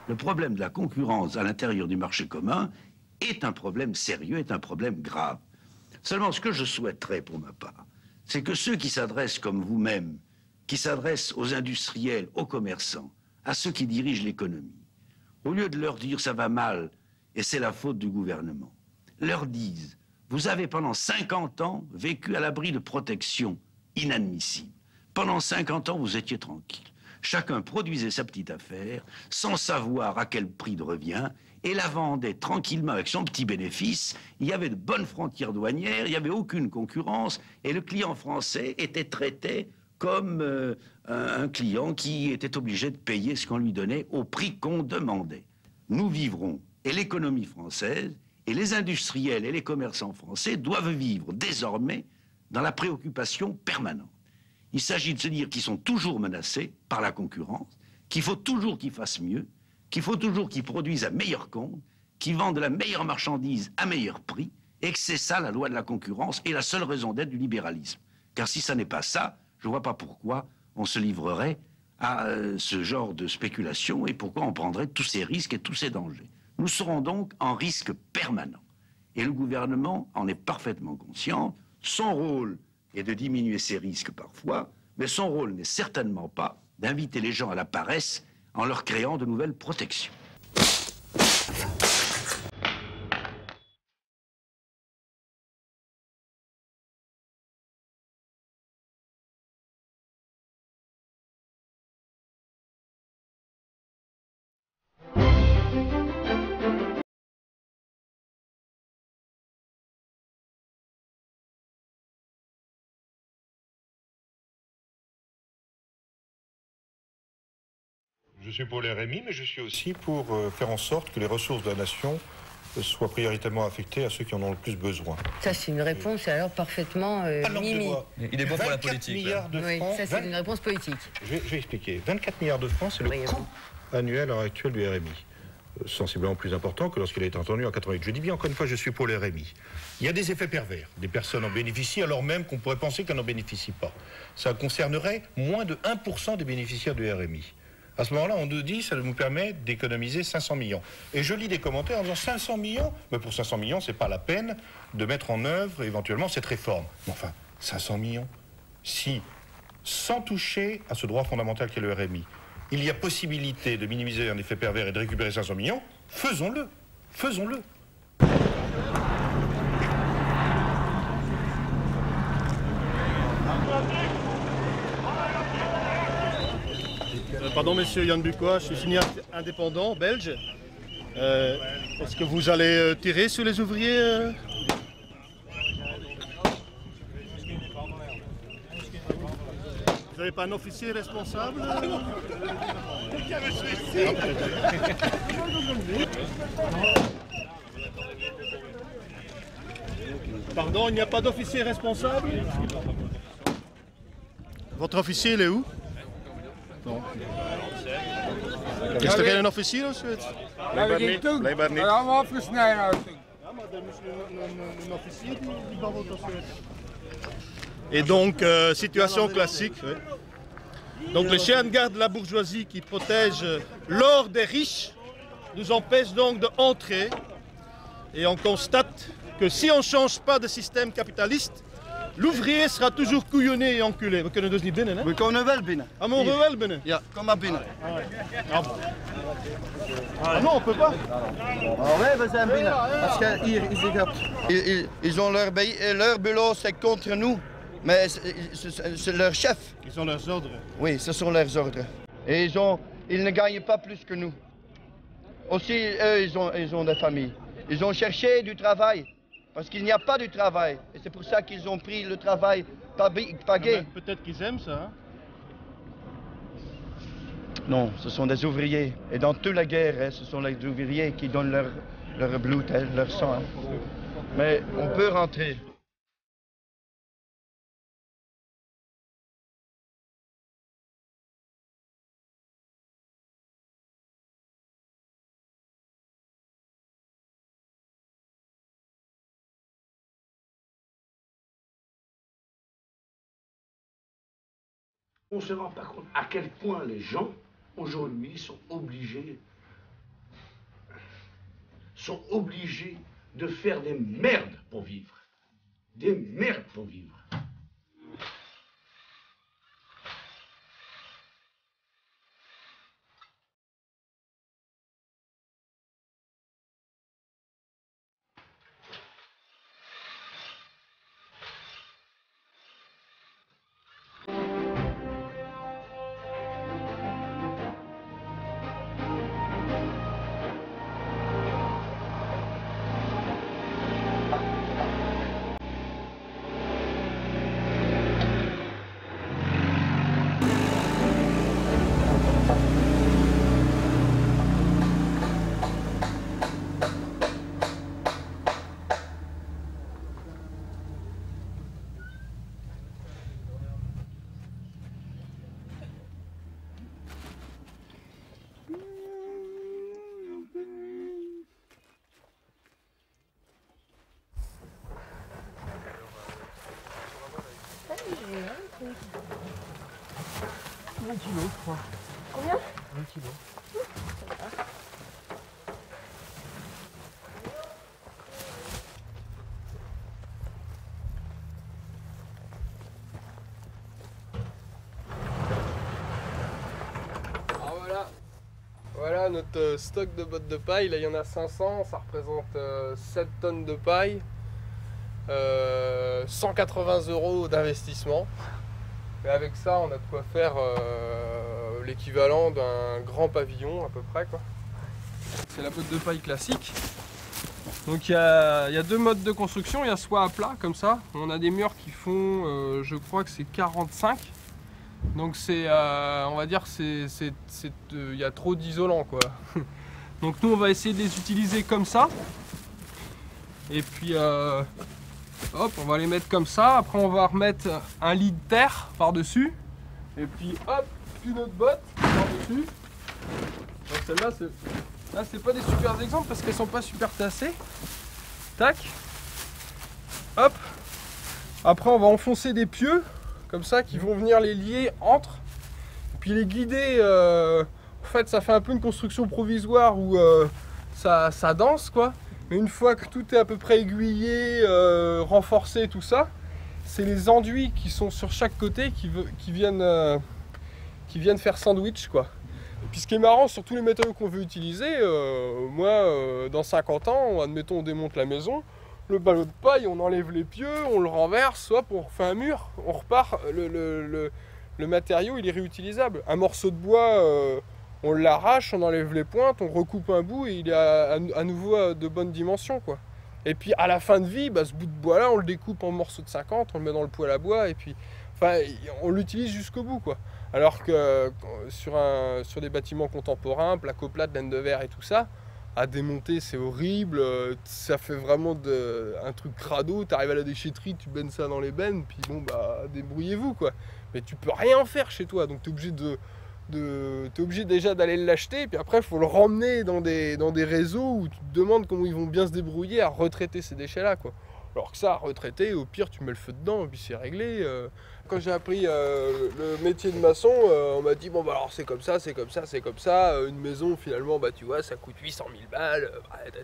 Le problème de la concurrence à l'intérieur du marché commun est un problème sérieux, est un problème grave. Seulement, ce que je souhaiterais pour ma part, c'est que ceux qui s'adressent comme vous-même, qui s'adressent aux industriels, aux commerçants, à ceux qui dirigent l'économie, au lieu de leur dire ça va mal et c'est la faute du gouvernement, leur disent vous avez pendant 50 ans vécu à l'abri de protections inadmissibles. Pendant 50 ans, vous étiez tranquille. Chacun produisait sa petite affaire sans savoir à quel prix de revient et la vendait tranquillement avec son petit bénéfice. Il y avait de bonnes frontières douanières, il n'y avait aucune concurrence et le client français était traité comme un client qui était obligé de payer ce qu'on lui donnait au prix qu'on demandait. Nous vivrons, et l'économie française, et les industriels et les commerçants français doivent vivre désormais dans la préoccupation permanente. Il s'agit de se dire qu'ils sont toujours menacés par la concurrence, qu'il faut toujours qu'ils fassent mieux, qu'il faut toujours qu'ils produisent à meilleur compte, qu'ils vendent la meilleure marchandise à meilleur prix, et que c'est ça la loi de la concurrence et la seule raison d'être du libéralisme. Car si ça n'est pas ça, je ne vois pas pourquoi on se livrerait à ce genre de spéculation et pourquoi on prendrait tous ces risques et tous ces dangers. Nous serons donc en risque permanent. Et le gouvernement en est parfaitement conscient. Son rôle est de diminuer ces risques parfois, mais son rôle n'est certainement pas d'inviter les gens à la paresse en leur créant de nouvelles protections. Je suis pour les RMI, mais je suis aussi pour faire en sorte que les ressources de la nation soient prioritairement affectées à ceux qui en ont le plus besoin. Ça, c'est une réponse alors parfaitement mimi. Il est bon pour la politique. Milliards de francs, oui, ça, c'est une réponse politique. Je vais expliquer. 24 milliards de francs, c'est le coût annuel à l'heure actuelle du RMI. Sensiblement plus important que lorsqu'il a été entendu en 88. Je dis bien, encore une fois, je suis pour les RMI. Il y a des effets pervers. Des personnes en bénéficient alors même qu'on pourrait penser qu'elles n'en bénéficient pas. Ça concernerait moins de 1% des bénéficiaires du RMI. À ce moment-là, on nous dit, ça nous permet d'économiser 500 millions. Et je lis des commentaires en disant 500 millions, mais pour 500 millions, c'est pas la peine de mettre en œuvre éventuellement cette réforme. Mais enfin, 500 millions, si, sans toucher à ce droit fondamental qu'est le RMI, il y a possibilité de minimiser un effet pervers et de récupérer 500 millions, faisons-le, faisons-le. Pardon, monsieur Yann Bucois, je suis signé indépendant belge. Est-ce que vous allez tirer sur les ouvriers Vous n'avez pas un officier responsable Pardon, il n'y a pas d'officier responsable? Votre officier, il est où? Non. Is er geen officier of zoiets? Blijkbaar niet. Allemaal afgesneden. Ja, maar er is een officier die babbelt of zoiets. Et donc, situation classique. Oui. Donc, les chiens de garde de la bourgeoisie qui protègent l'or des riches nous empêchent donc d'entrer. Et on constate que si on ne change pas de système capitaliste, l'ouvrier sera toujours couillonné et enculé. We kunnen dus niet binnen, hè? We kunnen wel binnen. Ah, mogen we wel binnen? Ja, kom maar binnen. Ah non, on peut pas. Ah ouais, we zijn binnen. Als je hier is hebt. Ils ont leur bureau, c'est contre nous. Mais c'est leur chef. Ils ont leurs ordres. Oui, ce sont leurs ordres. Et ils ne gagnent pas plus que nous. Aussi, eux, ils ont des familles. Ils ont cherché du travail. Parce qu'il n'y a pas de travail. Et c'est pour ça qu'ils ont pris le travail payé. Peut-être qu'ils aiment ça. Hein? Non, ce sont des ouvriers. Et dans toute la guerre, hein, ce sont les ouvriers qui donnent leur blood, hein, leur sang. Hein. Mais on peut rentrer. On ne se rend pas compte à quel point les gens, aujourd'hui, sont obligés sont obligés de faire des merdes pour vivre. Des merdes pour vivre. Combien? 1 kilo. Alors voilà notre stock de bottes de paille. Là il y en a 500, ça représente 7 tonnes de paille, 180 € d'investissement. Et avec ça on a de quoi faire l'équivalent d'un grand pavillon à peu près, quoi. C'est la botte de paille classique. Donc il y a deux modes de construction, il y a soit à plat comme ça, on a des murs qui font je crois que c'est 45. Donc c'est on va dire il y a trop d'isolant, quoi. Donc nous on va essayer de les utiliser comme ça. Et puis hop, on va les mettre comme ça. Après on va remettre un lit de terre par-dessus. Et puis hop, une autre botte par-dessus. Donc celle-là, c'est pas des super exemples parce qu'elles sont pas super tassées. Tac. Hop. Après on va enfoncer des pieux comme ça qui vont venir les lier entre. Puis les guider. En fait ça fait un peu une construction provisoire où ça danse, quoi. Mais une fois que tout est à peu près aiguillé, renforcé, tout ça, c'est les enduits qui sont sur chaque côté qui viennent faire sandwich, quoi. Et puis ce qui est marrant sur tous les matériaux qu'on veut utiliser, moi dans 50 ans, admettons on démonte la maison, le ballot de paille, on enlève les pieux, on le renverse, soit on refait un mur, on repart, le matériau il est réutilisable. Un morceau de bois, on l'arrache, on enlève les pointes, on recoupe un bout et il est à nouveau de bonne dimension, quoi. Et puis à la fin de vie, ce bout de bois là, on le découpe en morceaux de 50, on le met dans le poêle à bois et puis on l'utilise jusqu'au bout, quoi. Alors que sur des bâtiments contemporains, placo-plate, laine de verre et tout ça, à démonter c'est horrible, ça fait vraiment un truc crado, t'arrives à la déchetterie, tu bennes ça dans les bennes, puis bon débrouillez-vous, quoi. Mais tu peux rien en faire chez toi, donc t'es obligé déjà d'aller l'acheter, puis après il faut le remmener dans des réseaux où tu te demandes comment ils vont bien se débrouiller à retraiter ces déchets là, quoi. Alors que ça, à retraiter, au pire tu mets le feu dedans et puis c'est réglé. Quand j'ai appris le métier de maçon, on m'a dit bon alors c'est comme ça, c'est comme ça, c'est comme ça. Une maison finalement tu vois ça coûte 800 000 balles,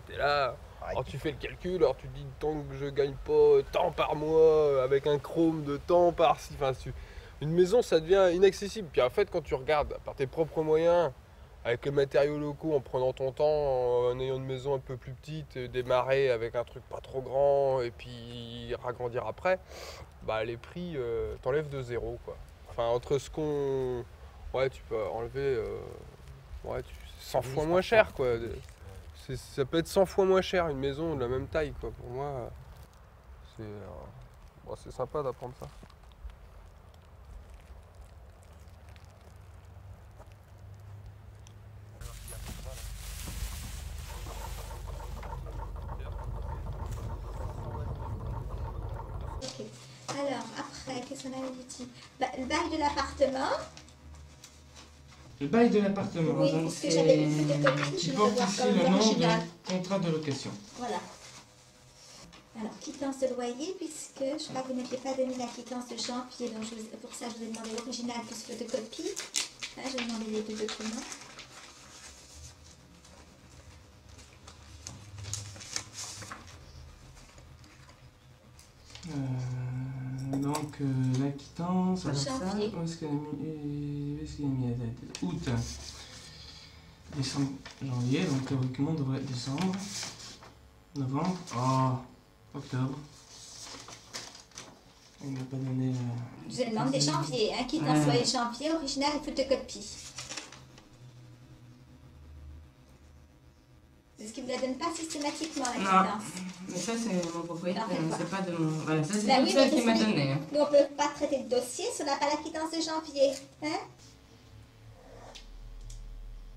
t'es là. Alors tu fais le calcul, alors tu te dis tant que je gagne pas tant par mois avec un chrome de temps par-ci, une maison ça devient inaccessible. Puis en fait quand tu regardes par tes propres moyens, avec les matériaux locaux, en prenant ton temps, en ayant une maison un peu plus petite, démarrer avec un truc pas trop grand et puis ragrandir après, les prix t'enlèvent de zéro, quoi. Enfin entre ce qu'on... Ouais, tu peux enlever 100 fois moins cher, quoi. Ça peut être 100 fois moins cher une maison de la même taille, quoi. Pour moi, c'est sympa d'apprendre ça. Alors, après, qu'est-ce qu'on avait dit? Le bail de l'appartement. Le bail de l'appartement, Oui, donc parce que j'avais qui porte ici le nom de contrat de location. Voilà. Alors, quittance de loyer, puisque je crois que vous n'aviez pas donné la quittance de chantier, donc pour ça, je vous ai demandé l'original plus photocopie. Là, je vais demander les deux documents. la quittance, alors ça, Janvier. où est-ce qu'elle a mis la date? Août, décembre, janvier, donc théoriquement on devrait être décembre, novembre, octobre. Il m'a pas donné Je vous demande des janvier, hein, quittance loyer janvier, original et photocopie. Parce qu'il ne vous la donne pas systématiquement la quittance. Mais ça, c'est mon propriétaire, Non, c'est pas de mon... Voilà, ça, c'est Bah tout oui, ça mais qui m'a c'est- donné. Hein. Nous, on ne peut pas traiter le dossier si on n'a pas la quittance de janvier. Hein?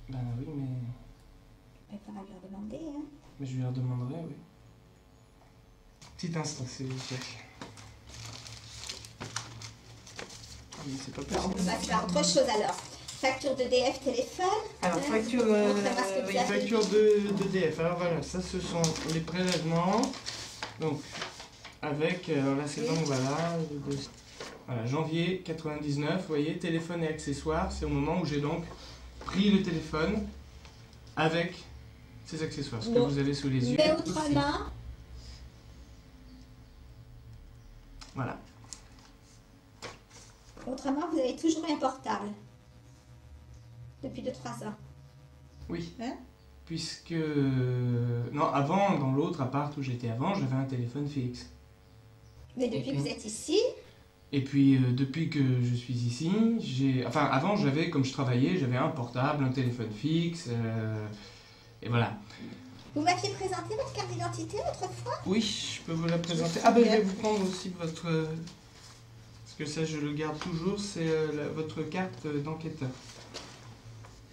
Ben oui, mais Il faudra lui en demander. Hein. je lui redemanderai, oui. Petit instant, c'est cherche. Mais c'est pas On possible. peut passer à autre chose alors. Facture d'EDF téléphone. Alors, hein. facture, Montrez-moi ce que vous Oui, avez. facture d'EDF. Alors voilà, ça ce sont les prélèvements. Donc, avec, là c'est donc voilà, voilà, janvier 99, vous voyez, téléphone et accessoires. C'est au moment où j'ai donc pris le téléphone avec ces accessoires, ce que Bon. vous avez sous les yeux. Mais aussi. autrement, Voilà. autrement, vous avez toujours un portable. Depuis 2-3 ans. Oui. Hein? Puisque... Non, avant, dans l'autre appart où j'étais avant, j'avais un téléphone fixe. Mais depuis que vous êtes ici, Et puis, depuis que je suis ici, j'ai... Enfin, avant, j'avais, comme je travaillais, j'avais un portable, un téléphone fixe, et voilà. vous m'aviez présenté votre carte d'identité autrefois. Oui, je peux vous la présenter. Ah ben, je vais vous prendre aussi votre... Parce que ça, je le garde toujours, c'est votre carte d'enquêteur.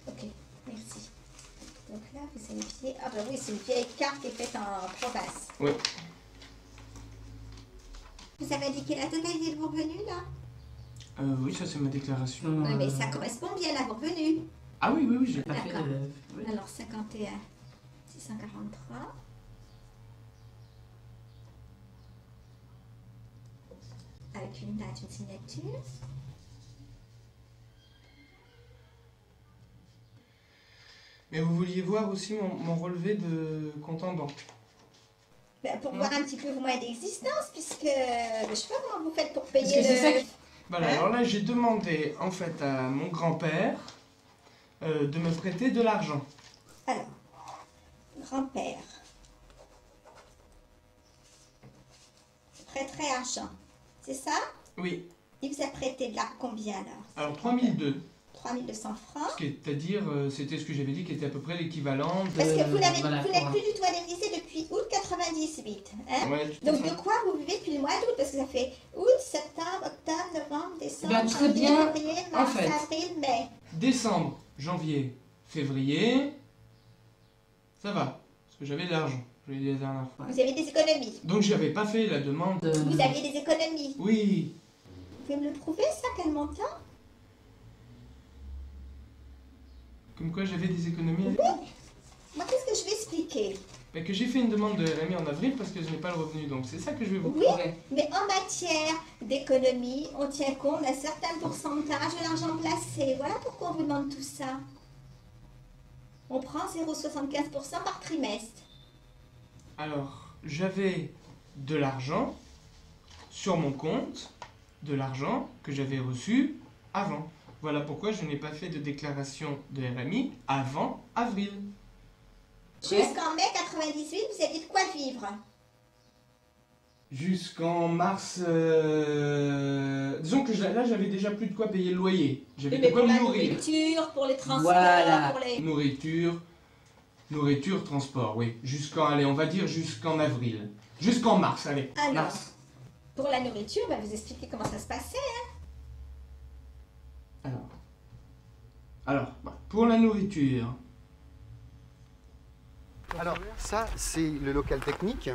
Ok, merci. Donc là, vous vérifiez. Ah ben oui, c'est une vieille carte qui est faite en province. Oui. Vous avez indiqué la totalité de vos revenus là? Oui, ça, c'est ma déclaration. Oui, mais ça correspond bien à vos revenus. Ah oui, oui, oui, j'ai... Pas fait D'accord. oui. Alors 51, 643. Avec une date, une signature. Mais vous vouliez voir aussi mon relevé de compte en banque. Ben, pour voir un petit peu vos moyens d'existence, puisque je sais pas comment vous faites pour payer Parce que c'est ça le... qui- Voilà, Hein? alors là, j'ai demandé, en fait, à mon grand-père de me prêter de l'argent. Alors, grand-père. Prêterait argent, c'est ça? Oui, Il vous a prêté de là combien alors? alors 3002. 3200 francs. C'est-à-dire, c'était ce que j'avais dit qui était à peu près l'équivalent de... Parce que vous n'êtes voilà, plus du tout indemnisé depuis août 98. Hein? Ouais, tout à Donc fait. de quoi vous vivez depuis le mois d'août? Parce que ça fait août, septembre, octobre, novembre, décembre, Ben, très janvier, bien, février, en mars, fait. avril, mai. Décembre, janvier, février, ça va, parce que j'avais de l'argent, je l'ai dit la dernière fois. Vous avez des économies. Donc j'avais pas fait la demande. Vous aviez des économies. Oui, Vous pouvez me le prouver ça? Quel montant? comme quoi j'avais des économies. Oui. Moi, qu'est-ce que je vais expliquer? Mais que j'ai fait une demande de RMI en avril parce que je n'ai pas le revenu, donc c'est ça que je vais vous Oui, prouver. mais en matière d'économie, on tient compte d'un certain pourcentage de l'argent placé. Voilà pourquoi on vous demande tout ça. On prend 0,75% par trimestre. Alors, j'avais de l'argent sur mon compte, de l'argent que j'avais reçu avant. Voilà pourquoi je n'ai pas fait de déclaration de RMI avant avril. Jusqu'en mai 98, vous aviez de quoi vivre. Jusqu'en mars... Disons que là, j'avais déjà plus de quoi payer le loyer. J'avais de Mais quoi pour me la nourrir. nourriture, pour les transports, Voilà. pour les... Nourriture, transport, oui. Jusqu'en, allez, on va dire jusqu'en avril. Jusqu'en mars, allez. Alors, Mars. pour la nourriture, bah, vous expliquez comment ça se passait. Alors, bah, pour la nourriture... Alors ça c'est le local technique.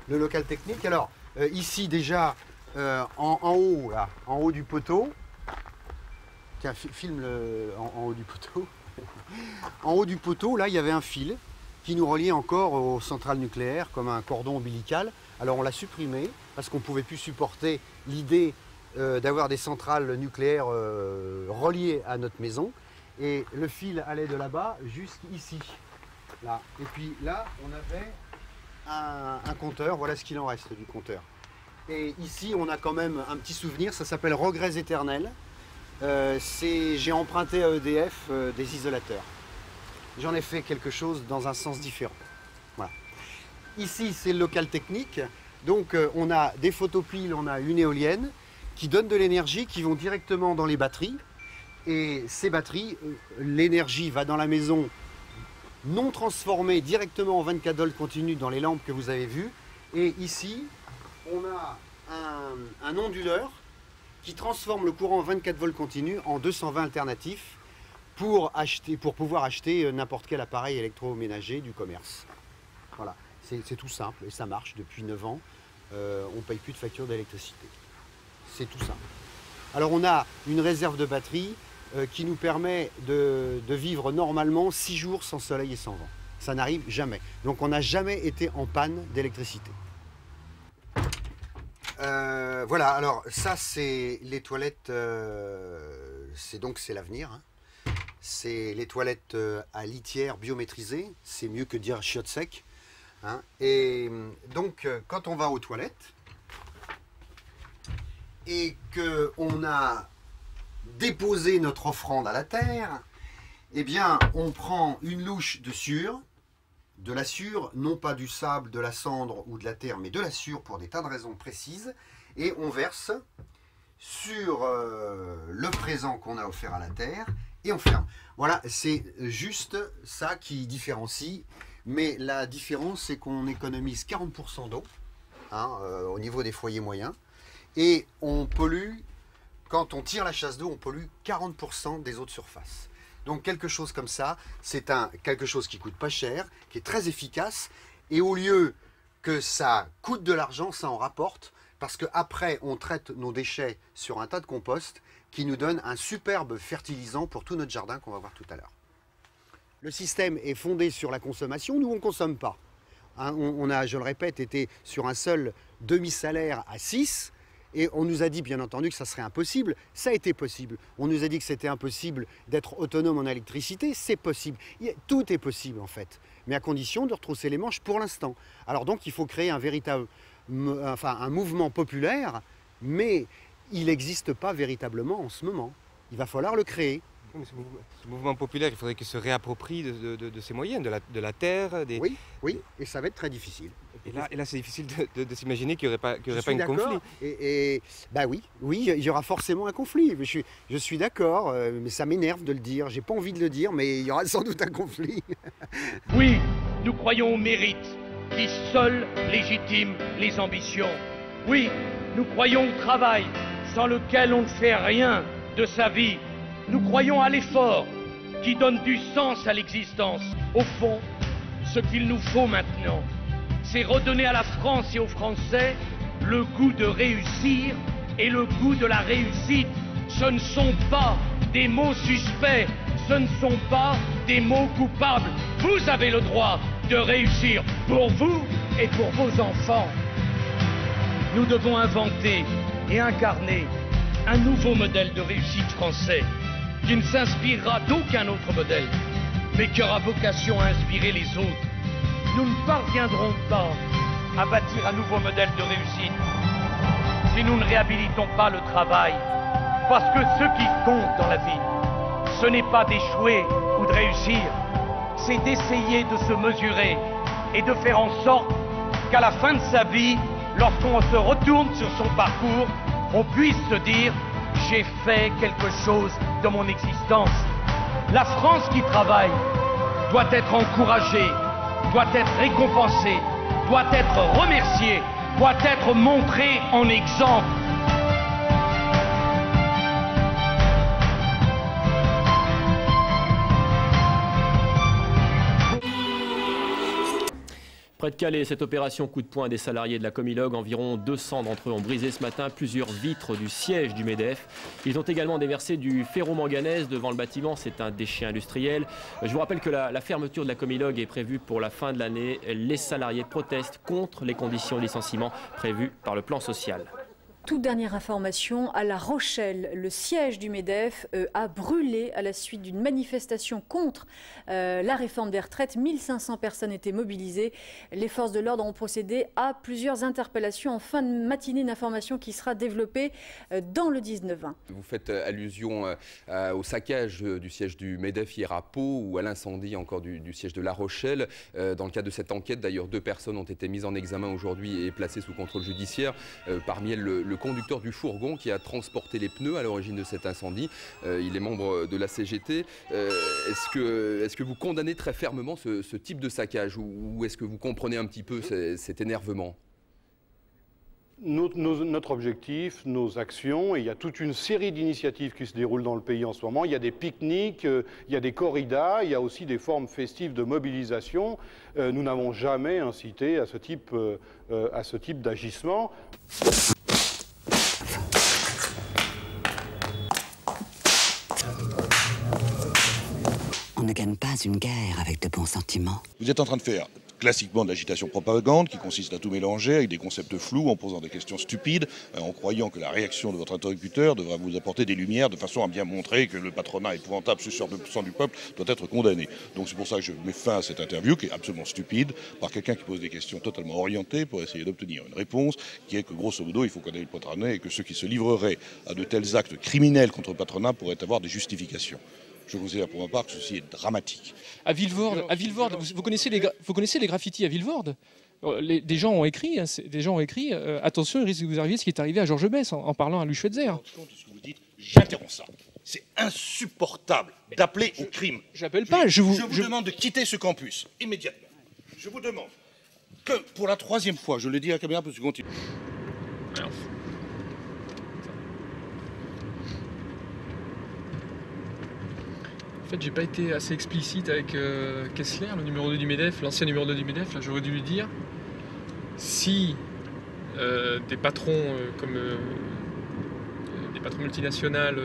Le local technique, alors ici déjà en haut là, en haut du poteau. Tiens, filme en haut du poteau. En haut du poteau, là il y avait un fil qui nous reliait encore aux centrales nucléaires comme un cordon ombilical. Alors on l'a supprimé parce qu'on ne pouvait plus supporter l'idée d'avoir des centrales nucléaires reliées à notre maison. Et le fil allait de là-bas jusqu'ici. Là. Et puis là, on avait un compteur, voilà ce qu'il en reste du compteur. Et ici, on a quand même un petit souvenir, ça s'appelle Regrets éternels. J'ai emprunté à EDF des isolateurs. J'en ai fait quelque chose dans un sens différent. Voilà. Ici, c'est le local technique. Donc, on a des photopiles, on a une éolienne qui donne de l'énergie qui vont directement dans les batteries. Et ces batteries, l'énergie va dans la maison non transformée directement en 24 volts continu dans les lampes que vous avez vues. Et ici, on a un onduleur qui transforme le courant 24 volts continu en 220 alternatifs pour pouvoir acheter n'importe quel appareil électroménager du commerce. Voilà, c'est tout simple et ça marche depuis 9 ans. On ne paye plus de facture d'électricité. C'est tout simple. Alors on a une réserve de batterie qui nous permet de vivre normalement 6 jours sans soleil et sans vent. Ça n'arrive jamais. Donc on n'a jamais été en panne d'électricité. Voilà, alors ça c'est les toilettes, c'est l'avenir. Hein. C'est les toilettes à litière biométrisée, c'est mieux que dire chiottes secs. Hein. Et donc quand on va aux toilettes et qu'on a déposé notre offrande à la terre, eh bien on prend une louche de sûre, non pas du sable, de la cendre ou de la terre, mais de la sûre pour des tas de raisons précises, et on verse sur le présent qu'on a offert à la terre, et on ferme. Voilà, c'est juste ça qui différencie, mais la différence c'est qu'on économise 40% d'eau, hein, au niveau des foyers moyens, et on pollue, quand on tire la chasse d'eau, on pollue 40% des eaux de surface. Donc quelque chose comme ça, c'est quelque chose qui coûte pas cher, qui est très efficace, et au lieu que ça coûte de l'argent, ça en rapporte, parce qu'après on traite nos déchets sur un tas de compost qui nous donne un superbe fertilisant pour tout notre jardin qu'on va voir tout à l'heure. Le système est fondé sur la consommation, nous on ne consomme pas. Hein, on a, je le répète, été sur un seul demi-salaire à 6, et on nous a dit bien entendu que ça serait impossible, ça a été possible. On nous a dit que c'était impossible d'être autonome en électricité, c'est possible. Tout est possible en fait, mais à condition de retrousser les manches pour l'instant. Alors donc il faut créer un mouvement populaire, mais il n'existe pas véritablement en ce moment. Il va falloir le créer. Ce mouvement populaire, il faudrait qu'il se réapproprie de ses moyens, de la terre. Oui, et ça va être très difficile. Et là c'est difficile de s'imaginer qu'il n'y aurait pas un conflit. Bah oui, il y aura forcément un conflit. Je suis d'accord, mais ça m'énerve de le dire. J'ai pas envie de le dire, mais il y aura sans doute un conflit. Oui, nous croyons au mérite, qui seul légitime les ambitions. Oui, nous croyons au travail, sans lequel on ne fait rien de sa vie. Nous croyons à l'effort, qui donne du sens à l'existence. Au fond, ce qu'il nous faut maintenant, c'est redonner à la France et aux Français le goût de réussir et le goût de la réussite. Ce ne sont pas des mots suspects, ce ne sont pas des mots coupables. Vous avez le droit de réussir pour vous et pour vos enfants. Nous devons inventer et incarner un nouveau modèle de réussite français qui ne s'inspirera d'aucun autre modèle, mais qui aura vocation à inspirer les autres. Nous ne parviendrons pas à bâtir un nouveau modèle de réussite si nous ne réhabilitons pas le travail. Parce que ce qui compte dans la vie, ce n'est pas d'échouer ou de réussir, c'est d'essayer de se mesurer et de faire en sorte qu'à la fin de sa vie, lorsqu'on se retourne sur son parcours, on puisse se dire « j'ai fait quelque chose de mon existence ». La France qui travaille doit être encouragée, doit être récompensée, doit être remerciée, doit être montrée en exemple. Près de Calais, cette opération coup de poing des salariés de la Comilog, environ 200 d'entre eux ont brisé ce matin plusieurs vitres du siège du MEDEF. Ils ont également déversé du ferro-manganèse devant le bâtiment, c'est un déchet industriel. Je vous rappelle que la fermeture de la Comilog est prévue pour la fin de l'année. Les salariés protestent contre les conditions de licenciement prévues par le plan social. Toute dernière information, à La Rochelle, le siège du MEDEF a brûlé à la suite d'une manifestation contre la réforme des retraites. 1500 personnes étaient mobilisées. Les forces de l'ordre ont procédé à plusieurs interpellations en fin de matinée, une information qui sera développée dans le 19-20. Vous faites allusion au saccage du siège du MEDEF hier à Pau ou à l'incendie encore du siège de La Rochelle. Dans le cadre de cette enquête, d'ailleurs, 2 personnes ont été mises en examen aujourd'hui et placées sous contrôle judiciaire. Parmi elles, le conducteur du fourgon qui a transporté les pneus à l'origine de cet incendie. Il est membre de la CGT. Est-ce que vous condamnez très fermement ce type de saccage ou est-ce que vous comprenez un petit peu cet énervement ? Notre objectif, nos actions, et il y a toute une série d'initiatives qui se déroulent dans le pays en ce moment. Il y a des pique-niques, il y a des corridas, il y a aussi des formes festives de mobilisation. Nous n'avons jamais incité à ce type d'agissement. On ne gagne pas une guerre avec de bons sentiments. Vous êtes en train de faire classiquement de l'agitation propagande qui consiste à tout mélanger avec des concepts flous en posant des questions stupides, en croyant que la réaction de votre interlocuteur devra vous apporter des lumières de façon à bien montrer que le patronat épouvantable sur 2% du peuple doit être condamné. Donc c'est pour ça que je mets fin à cette interview qui est absolument stupide par quelqu'un qui pose des questions totalement orientées pour essayer d'obtenir une réponse qui est que grosso modo il faut condamner le patronat et que ceux qui se livreraient à de tels actes criminels contre le patronat pourraient avoir des justifications. Je vous ai pour ma part que ceci est dramatique. À Villevorde, vous connaissez les graffitis à Villevorde ? Des gens ont écrit, attention, il risque de vous arriver ce qui est arrivé à Georges Besse en parlant à Louis Schweitzer. J'interromps ça. C'est insupportable d'appeler au crime. J'appelle pas, je vous demande de quitter ce campus immédiatement. Je vous demande que pour la 3e fois, je le dis à la caméra parce que je continue. Alors. En fait, j'ai pas été assez explicite avec Kessler, le numéro 2 du MEDEF, l'ancien numéro 2 du MEDEF. Là, j'aurais dû lui dire si des patrons comme des patrons multinationales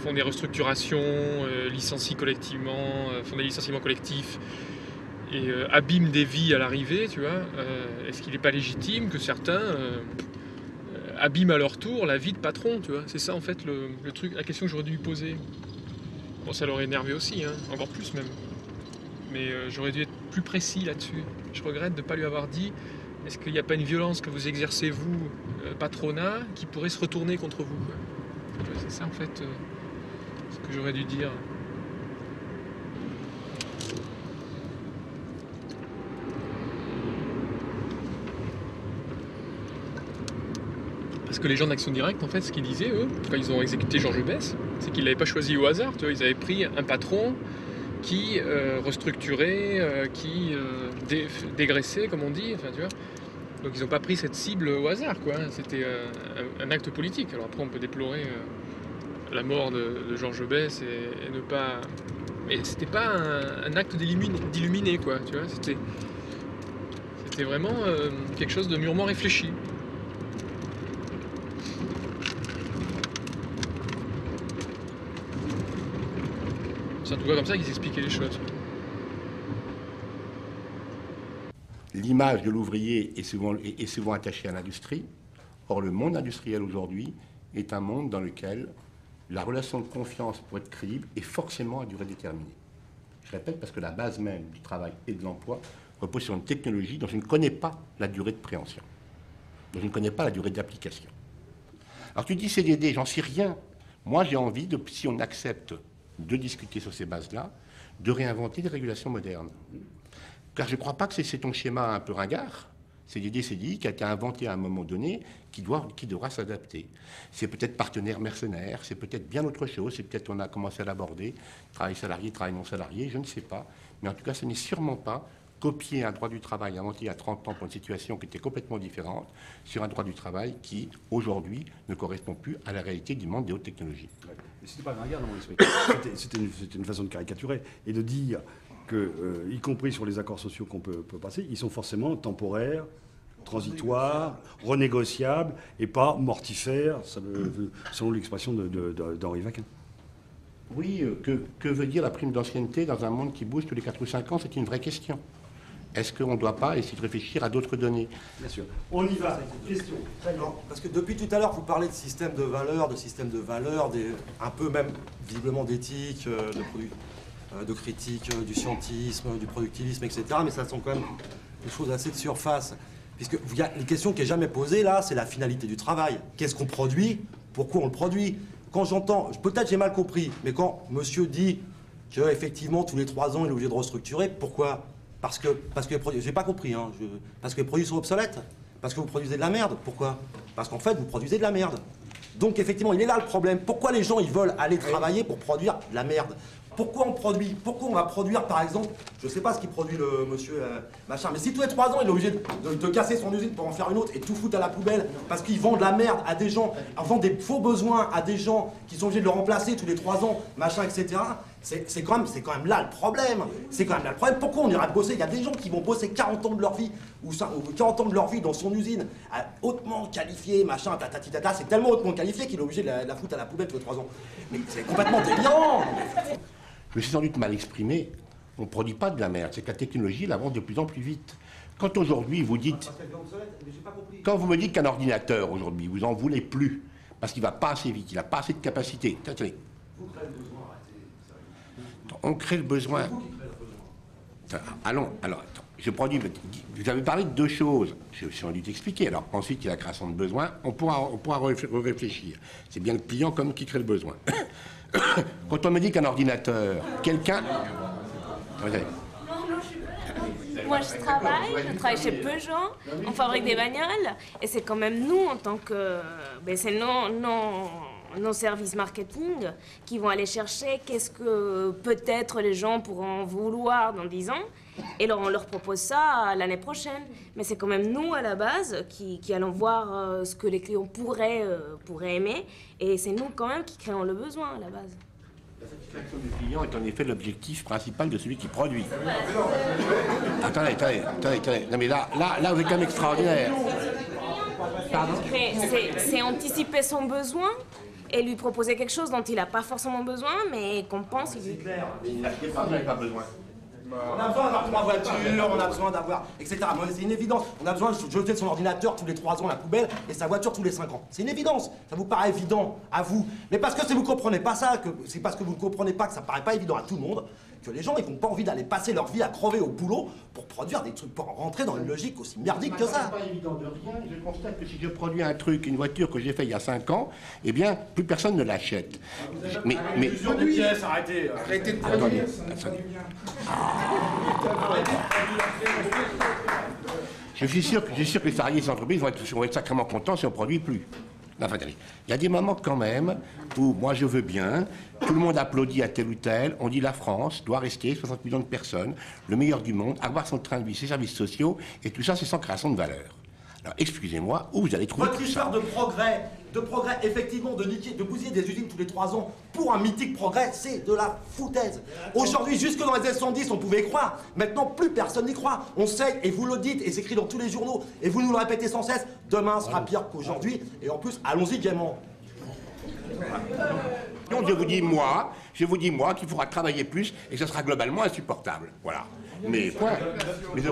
font des restructurations, licencient collectivement, font des licenciements collectifs et abîment des vies à l'arrivée, tu vois, est-ce qu'il n'est pas légitime que certains abîment à leur tour la vie de patron, tu vois ? C'est ça en fait le truc, la question que j'aurais dû lui poser. Bon, ça l'aurait énervé aussi, hein, encore plus même. Mais j'aurais dû être plus précis là-dessus. Je regrette de ne pas lui avoir dit est-ce qu'il n'y a pas une violence que vous exercez, vous, patronat, qui pourrait se retourner contre vous, quoi. C'est ça, en fait, ce que j'aurais dû dire. Parce que les gens d'Action Directe, en fait, ce qu'ils disaient, eux, quand ils ont exécuté Georges Besse, c'est qu'ils ne l'avaient pas choisi au hasard. Tu vois, ils avaient pris un patron qui restructurait, qui dégraissait, comme on dit. Enfin, tu vois. Donc ils n'ont pas pris cette cible au hasard, quoi. C'était un acte politique. Alors après, on peut déplorer la mort de Georges Besse et ne pas... Mais c'était pas un acte d'illuminé, quoi. Tu vois, c'était vraiment quelque chose de mûrement réfléchi. C'est en tout cas comme ça qu'ils expliquaient les choses. L'image de l'ouvrier est souvent attachée à l'industrie. Or, le monde industriel aujourd'hui est un monde dans lequel la relation de confiance, pour être crédible, est forcément à durée déterminée. Je répète, parce que la base même du travail et de l'emploi repose sur une technologie dont je ne connais pas la durée de préhension, dont je ne connais pas la durée d'application. Alors tu dis CDD, j'en sais rien. Moi, j'ai envie, si on accepte de discuter sur ces bases-là, de réinventer des régulations modernes. Car je ne crois pas que c'est ton schéma un peu ringard, CDD, CDI, qui a été inventé à un moment donné, qui devra s'adapter. C'est peut-être partenaire mercenaire, c'est peut-être bien autre chose, c'est peut-être on a commencé à l'aborder, travail salarié, travail non salarié, je ne sais pas. Mais en tout cas, ce n'est sûrement pas copier un droit du travail inventé il y a 30 ans pour une situation qui était complètement différente sur un droit du travail qui, aujourd'hui, ne correspond plus à la réalité du monde des hautes technologies. Ouais. Mais c'était pas ringard, non, c'était une façon de caricaturer et de dire que, y compris sur les accords sociaux qu'on peut passer, ils sont forcément temporaires, transitoires, renégociables et pas mortifères, selon l'expression d'Henri Vaquin. Oui, que veut dire la prime d'ancienneté dans un monde qui bouge tous les 4 ou 5 ans? C'est une vraie question. est-ce qu'on ne doit pas essayer de réfléchir à d'autres données? Bien sûr. On y va. Question. Non, parce que depuis tout à l'heure, vous parlez de système de valeurs, un peu même visiblement d'éthique, de critique, du scientisme, du productivisme, etc. Mais ça sont quand même des choses assez de surface. Puisque il y a une question qui n'est jamais posée là, c'est la finalité du travail. Qu'est-ce qu'on produit? Pourquoi on le produit? Quand j'entends, peut-être j'ai mal compris, mais quand monsieur dit qu'effectivement tous les 3 ans il est obligé de restructurer, pourquoi? Parce que les produits, j'ai pas compris, hein, parce que les produits sont obsolètes? Parce que vous produisez de la merde? Pourquoi? Parce qu'en fait vous produisez de la merde. Donc effectivement il est là le problème. Pourquoi les gens ils veulent aller travailler pour produire de la merde? Pourquoi on produit? Pourquoi on va produire, par exemple, je sais pas ce qu'il produit le monsieur machin, mais si tous les 3 ans il est obligé de casser son usine pour en faire une autre et tout foutre à la poubelle parce qu'il vend de la merde à des gens, en vend des faux besoins à des gens qui sont obligés de le remplacer tous les 3 ans, machin, etc. C'est quand même là le problème. C'est quand même là le problème. Pourquoi on ira bosser? Il y a des gens qui vont bosser 40 ans de leur vie ou 40 ans de leur vie dans son usine, hautement qualifié, machin, tatatitata. C'est tellement hautement qualifié qu'il est obligé de la foutre à la poubelle tous les 3 ans. Mais c'est complètement délirant. Je me suis sans doute mal exprimé. On ne produit pas de la merde. C'est que la technologie elle avance de plus en plus vite. Quand aujourd'hui vous dites... Quand vous me dites qu'un ordinateur aujourd'hui, vous n'en voulez plus, parce qu'il ne va pas assez vite, il n'a pas assez de capacité. Attendez. On crée le besoin. Allons, alors, attends, je produis... Vous avez parlé de 2 choses. Je suis rendu t'expliquer. Alors, ensuite, il y a la création de besoin. On pourra réfléchir. C'est bien le client comme qui crée le besoin. Quand on me dit qu'un ordinateur, quelqu'un... Moi, je travaille chez Peugeot, on fabrique des bagnoles, et c'est quand même nous, en tant que... c'est nos services marketing qui vont aller chercher qu'est-ce que peut-être les gens pourront vouloir dans 10 ans, et on leur propose ça l'année prochaine. Mais c'est quand même nous, à la base, qui allons voir ce que les clients pourraient aimer, et c'est nous, quand même, qui créons le besoin, à la base. La satisfaction du client est en effet l'objectif principal de celui qui produit. Attendez. Non mais là, vous êtes quand même extraordinaire. Pardon ? C'est anticiper son besoin et lui proposer quelque chose dont il n'a pas forcément besoin, mais qu'on pense... Il n'a pas besoin. On a besoin d'avoir 3 voitures, on a besoin d'avoir... etc. C'est une évidence. On a besoin de jeter son ordinateur tous les 3 ans à la poubelle et sa voiture tous les 5 ans. C'est une évidence. Ça vous paraît évident à vous. Mais parce que si vous ne comprenez pas ça, c'est parce que vous ne comprenez pas que ça paraît pas évident à tout le monde, que les gens ils n'ont pas envie d'aller passer leur vie à crever au boulot pour produire des trucs, pour rentrer dans une logique aussi merdique que ça. C'est pas évident de rien. Je constate que si je produis un truc, une voiture que j'ai fait il y a 5 ans, eh bien, plus personne ne l'achète. Mais... de pièces, arrêtez de produire. Attendez. Je suis sûr que les salariés des entreprises vont être sacrément contents si on ne produit plus. Enfin, il y a des moments quand même où moi je veux bien, tout le monde applaudit à tel ou tel, on dit la France doit rester 60 millions de personnes, le meilleur du monde, avoir son train de vie, ses services sociaux, et tout ça c'est sans création de valeur. Alors excusez-moi, où vous allez trouver votre tout histoire ça? de progrès effectivement, de bousiller des usines tous les 3 ans pour un mythique progrès, c'est de la foutaise. Aujourd'hui, jusque dans les années 70, on pouvait y croire. Maintenant, plus personne n'y croit. On sait, et vous le dites, et c'est écrit dans tous les journaux, et vous nous le répétez sans cesse, demain sera pire qu'aujourd'hui, et en plus, allons-y gaiement. Donc je vous dis moi qu'il faudra travailler plus et que ce sera globalement insupportable. Voilà. Mais point. Mais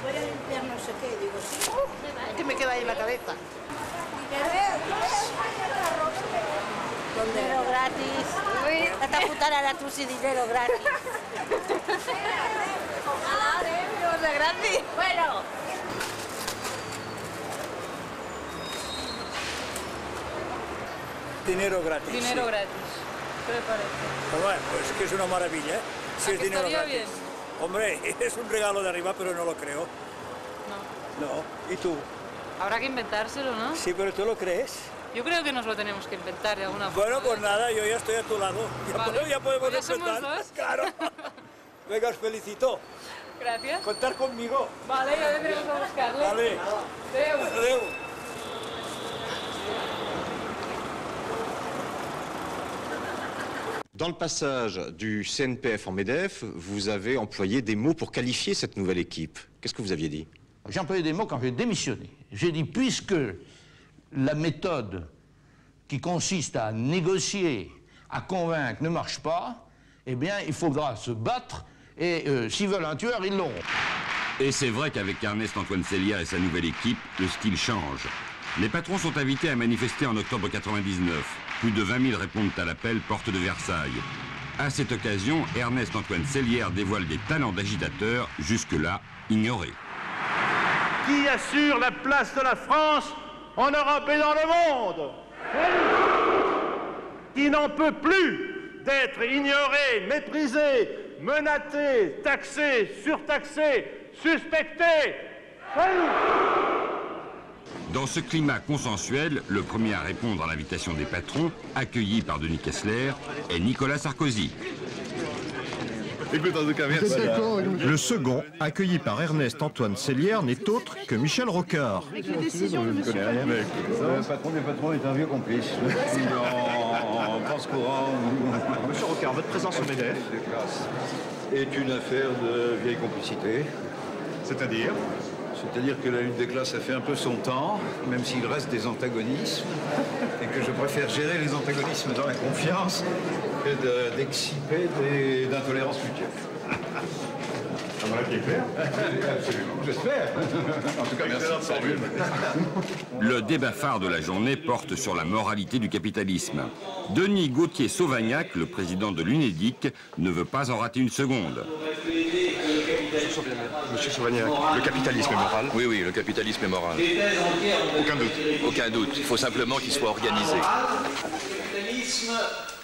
Voy a limpiar no sé qué, digo, sí. ¿Qué me queda ahí en la cabeza? Dinero gratis. Esta putana la tu sin dinero gratis. De gratis. Bueno. Dinero gratis. Dinero sí. gratis. ¿Qué le parece? Bueno, pues que es una maravilla, ¿eh? Si es dinero estaría gratis. bien? Hombre, es un regalo de arriba, pero no lo creo. No. No. ¿Y tú? Habrá que inventárselo, ¿no? Sí, pero ¿tú lo crees? Yo creo que nos lo tenemos que inventar de alguna forma. Bueno, pues nada, yo ya estoy a tu lado. Ya podemos ¿Ya somos empezar. dos? Claro. Venga, os felicito. Gracias. Contar conmigo. Vale, ya vendremos a buscarle. Vale. Adeu. Adeu. Dans le passage du CNPF en MEDEF, vous avez employé des mots pour qualifier cette nouvelle équipe. Qu'est-ce que vous aviez dit? J'ai employé des mots quand j'ai démissionné. J'ai dit, puisque la méthode qui consiste à négocier, à convaincre ne marche pas, eh bien, il faudra se battre et s'ils veulent un tueur, ils l'auront. Et c'est vrai qu'avec Ernest-Antoine Sellière et sa nouvelle équipe, le style change. Les patrons sont invités à manifester en octobre 99. Plus de 20 000 répondent à l'appel porte de Versailles. À cette occasion, Ernest-Antoine Sellière dévoile des talents d'agitateur jusque-là ignorés. Qui assure la place de la France en Europe et dans le monde? Qui n'en peut plus d'être ignoré, méprisé, menotté, taxé, surtaxé, suspecté. Dans ce climat consensuel, le premier à répondre à l'invitation des patrons, accueilli par Denis Kessler, est Nicolas Sarkozy. Le second, accueilli par Ernest-Antoine Sellière, n'est autre que Michel Rocard. Le patron des patrons est un vieux complice. En pense courant. Monsieur Rocard, votre présence au MEDEF est une affaire de vieille complicité. C'est-à-dire? C'est-à-dire que la lutte des classes a fait un peu son temps, même s'il reste des antagonismes, et que je préfère gérer les antagonismes dans la confiance que d'exciper d'intolérances mutuelles. Voilà qui est clair. Absolument, j'espère. En tout cas, merci. Le débat phare de la journée porte sur la moralité du capitalisme. Denis Gauthier-Sauvagnac, le président de l'UNEDIC, ne veut pas en rater une seconde. Monsieur Sauvagnac, le capitalisme est moral? Oui, oui, le capitalisme est moral. Aucun doute. Aucun doute. Il faut simplement qu'il soit organisé. Le capitalisme,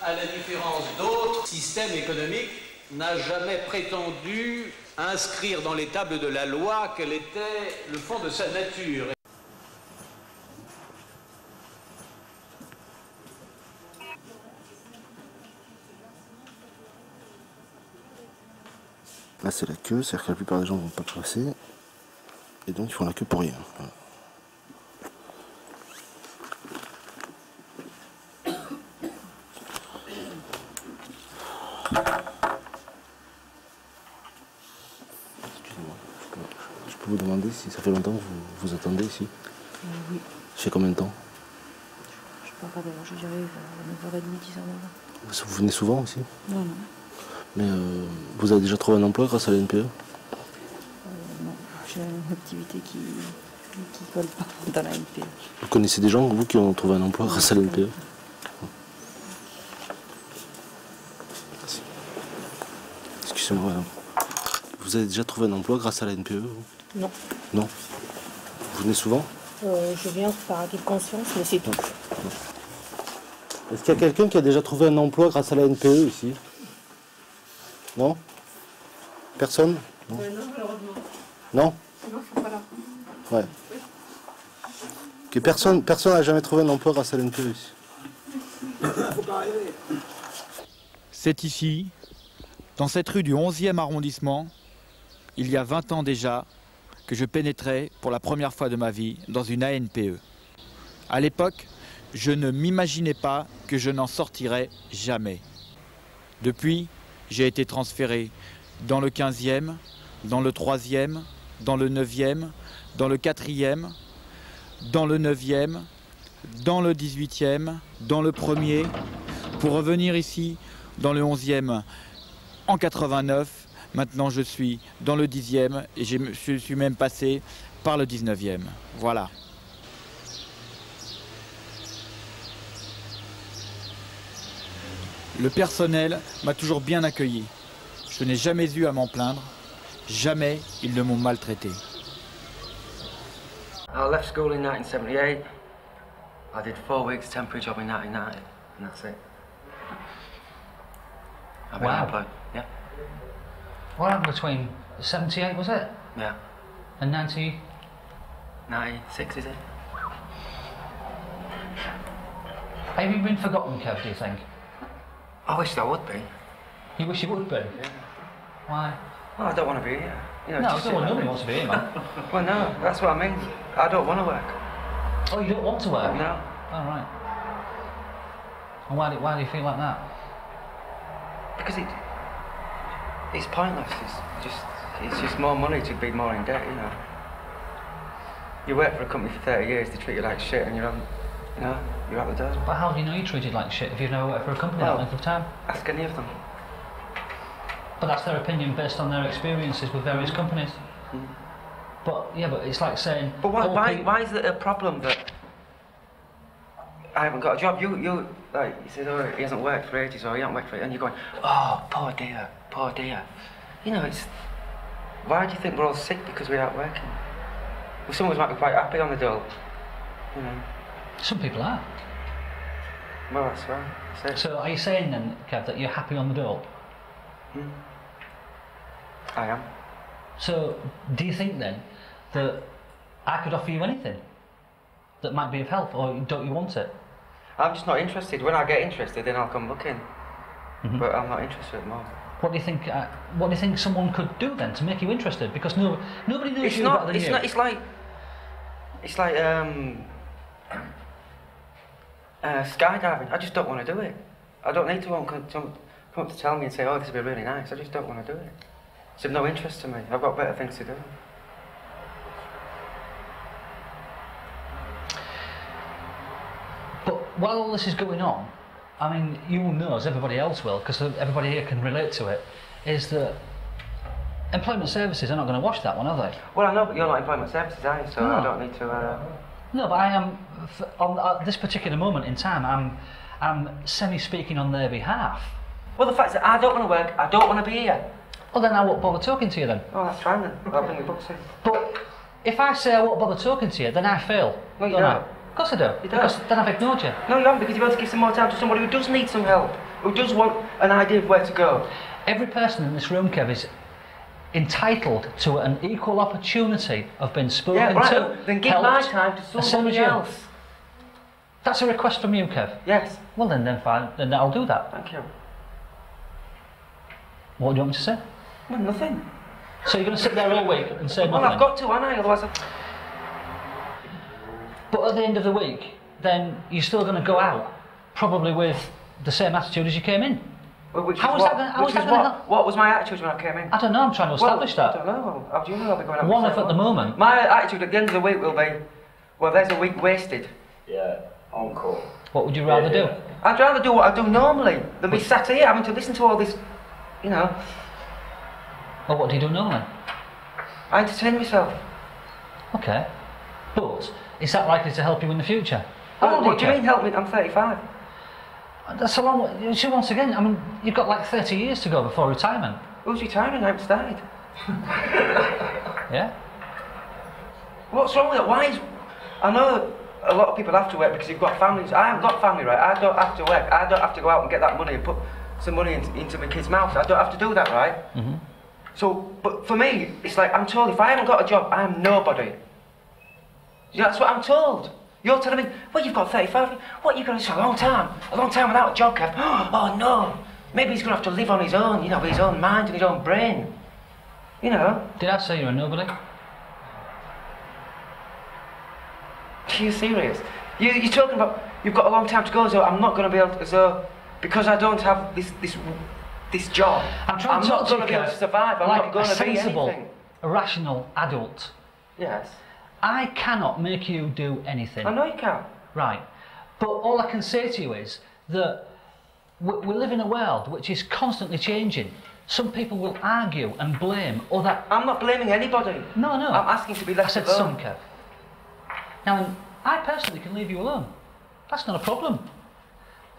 à la différence d'autres systèmes économiques, n'a jamais prétendu inscrire dans les tables de la loi quel était le fond de sa nature. Là c'est la queue, c'est-à-dire que la plupart des gens ne vont pas passer, et donc ils font la queue pour rien. Voilà. Excusez-moi, je peux vous demander si ça fait longtemps que vous attendez ici? Oui. Ça fait combien de temps? Je ne peux pas déranger, j'arrive à 9h30, 10h. Vous venez souvent aussi? Non, non. Mais vous avez déjà trouvé un emploi grâce à la NPE? Non, j'ai une activité qui ne colle pas dans la NPE. Vous connaissez des gens, vous, qui ont trouvé un emploi grâce à la NPE? Merci. Excusez-moi, madame. Vous avez déjà trouvé un emploi grâce à la NPE, vous? Non. Non? Vous venez souvent? Je viens par acquis de conscience, mais c'est tout. Est-ce qu'il y a quelqu'un qui a déjà trouvé un emploi grâce à la NPE ici? Non? Personne? Non, non, malheureusement. Non? Non, ils sont pas là. Ouais. Que personne n'a jamais trouvé un emploi grâce à la NPE ici. C'est ici, dans cette rue du 11e arrondissement, il y a 20 ans déjà, que je pénétrais pour la première fois de ma vie dans une ANPE. À l'époque, je ne m'imaginais pas que je n'en sortirais jamais. Depuis, j'ai été transféré dans le 15e, dans le 3e, dans le 9e, dans le 4e, dans le 9e, dans le 18e, dans le 1er, pour revenir ici dans le 11e en 89. Maintenant je suis dans le 10e et je suis même passé par le 19e. Voilà. Le personnel m'a toujours bien accueilli. Je n'ai jamais eu à m'en plaindre. Jamais ils ne m'ont maltraité. I left school in 1978. I did 4 weeks temporary job in 1990, and that's it. I've been unemployed, yeah. What happened between 78, was it? Yeah. And 90? 96, is it? Have you been forgotten, Kev, do you think? I wish I would be. You wish you would be? Yeah. Why? Well, I don't want to be here. You know, No, just nobody wants to be here, man. Well, no, that's what I mean. I don't want to work. Oh, you don't want to work? No. Oh, right. And why do you feel like that? Because it's pointless. It's just more money to be more in debt, you know. You work for a company for 30 years, they treat you like shit, and you're out the door. But how do you know you're treated like shit if you've never worked for a company that length of time? Ask any of them. But that's their opinion based on their experiences with various companies. But yeah, but it's like saying. But why is it a problem that I haven't got a job? You said, oh, he hasn't worked for ages, or he hasn't worked for it, and you're going, oh, poor dear, poor dear. You know, it's. Why do you think we're all sick because we aren't working? Well, some of us might be quite happy on the dole. You know. Some people are. Well, that's right. So are you saying then, Kev, that you're happy on the dole? I am. So, do you think then that I could offer you anything that might be of help, or don't you want it? I'm just not interested. When I get interested, then I'll come looking. But I'm not interested at the moment. What do you think? What do you think someone could do then to make you interested? Because nobody knows It's you not. better than It's you. not. It's like skydiving. I just don't want to do it. I don't need to come up to tell me and say, oh, this would be really nice. I just don't want to do it. It's of no interest to me. I've got better things to do. But while all this is going on, I mean, you will know, as everybody else will, because everybody here can relate to it, is that employment services are not going to watch that one, are they? Well, I know, but you're not employment services, are you? So No. I don't need to. No, but I am, at this particular moment in time, I'm semi-speaking on their behalf. Well, the fact is that I don't want to work, I don't want to be here. Well, then I won't bother talking to you then. Oh, that's fine then. I'll bring the books in. But if I say I won't bother talking to you, then I fail. No, you don't don't. I? Of course I do. You Because don't. then I've ignored you. No, you haven't, because you want to give some more time to somebody who does need some help, who does want an idea of where to go. Every person in this room, Kev, is entitled to an equal opportunity of being spoken Yeah, right, to, then give helped, my time to the same as somebody you. else. That's a request from you, Kev? Yes. Well then fine, then I'll do that. Thank you. What do you want me to say? Well, nothing. So you're going to sit there all week and say Well, nothing? I've got to, haven't I? Otherwise But at the end of the week, then you're still going to go out, probably with the same attitude as you came in. Well, which How is is what, that going which to is help? what was my attitude when I came in? I don't know, I'm trying to establish well, that. I don't know. Well, how do you know I'll be going out? One with of the at the same one? moment. My attitude at the end of the week will be, well, there's a week wasted. Yeah, on call. What would you rather do? I'd rather do what I do normally than be sat here having to listen to all this, you know. Well, what do you do normally? I entertain myself. Okay. But, is that likely to help you in the future? How Well, old what are do you mean help me? I'm 35. That's a long way. So once again, I mean, you've got like 30 years to go before retirement. Who's retiring? I haven't started. Yeah? What's wrong with it? Why is... I know a lot of people have to work because you've got families. I haven't got family, right? I don't have to work. I don't have to go out and get that money and put some money into my kids' mouths. I don't have to do that, right? Mm-hmm. So, but for me, it's like I'm told if I haven't got a job, I'm nobody. Yeah, that's what I'm told. You're telling me, well, you've got 35. What, you're going to say a long time without a job, Kev? Oh, no. Maybe he's going to have to live on his own, you know, with his own mind and his own brain. You know? Did I say you're a nobody? Are you serious? You're talking about, you've got a long time to go, so I'm not going to be able to, so, because I don't have this job, I'm trying to not talk going to to you, be able to survive. I'm like not going a to be sensible, anything. a rational adult. Yes. I cannot make you do anything. I know you can't. Right. But all I can say to you is that we live in a world which is constantly changing. Some people will argue and blame other... I'm not blaming anybody. No, no. I'm asking to be left I said alone. some, Kev. Now, I personally can leave you alone. That's not a problem.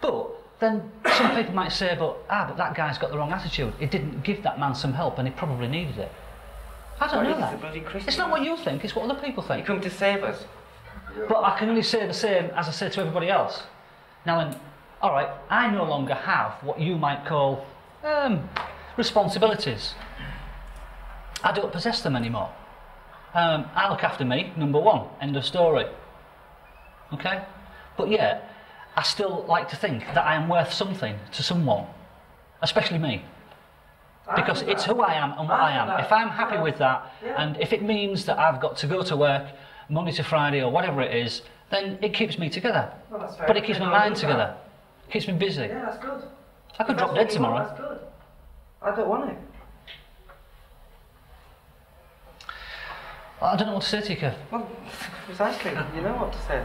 But then some people might say, but that guy's got the wrong attitude. He didn't give that man some help and he probably needed it. I don't know that. It's not what you think, it's what other people think. You come to save us. But I can only say the same as I say to everybody else. Now then, alright, I no longer have what you might call responsibilities. I don't possess them anymore. I look after me, number one, end of story. Okay? But yeah, I still like to think that I am worth something to someone, especially me. Because it's who I am and what I am. If I'm happy with that, and if it means that I've got to go to work Monday to Friday or whatever it is, then it keeps me together. Well, that's fair. But it keeps my mind together. It keeps me busy. Yeah, that's good. I could drop dead tomorrow. That's good. I don't want it. I don't know what to say to you, Kev. Well, precisely. You know what to say.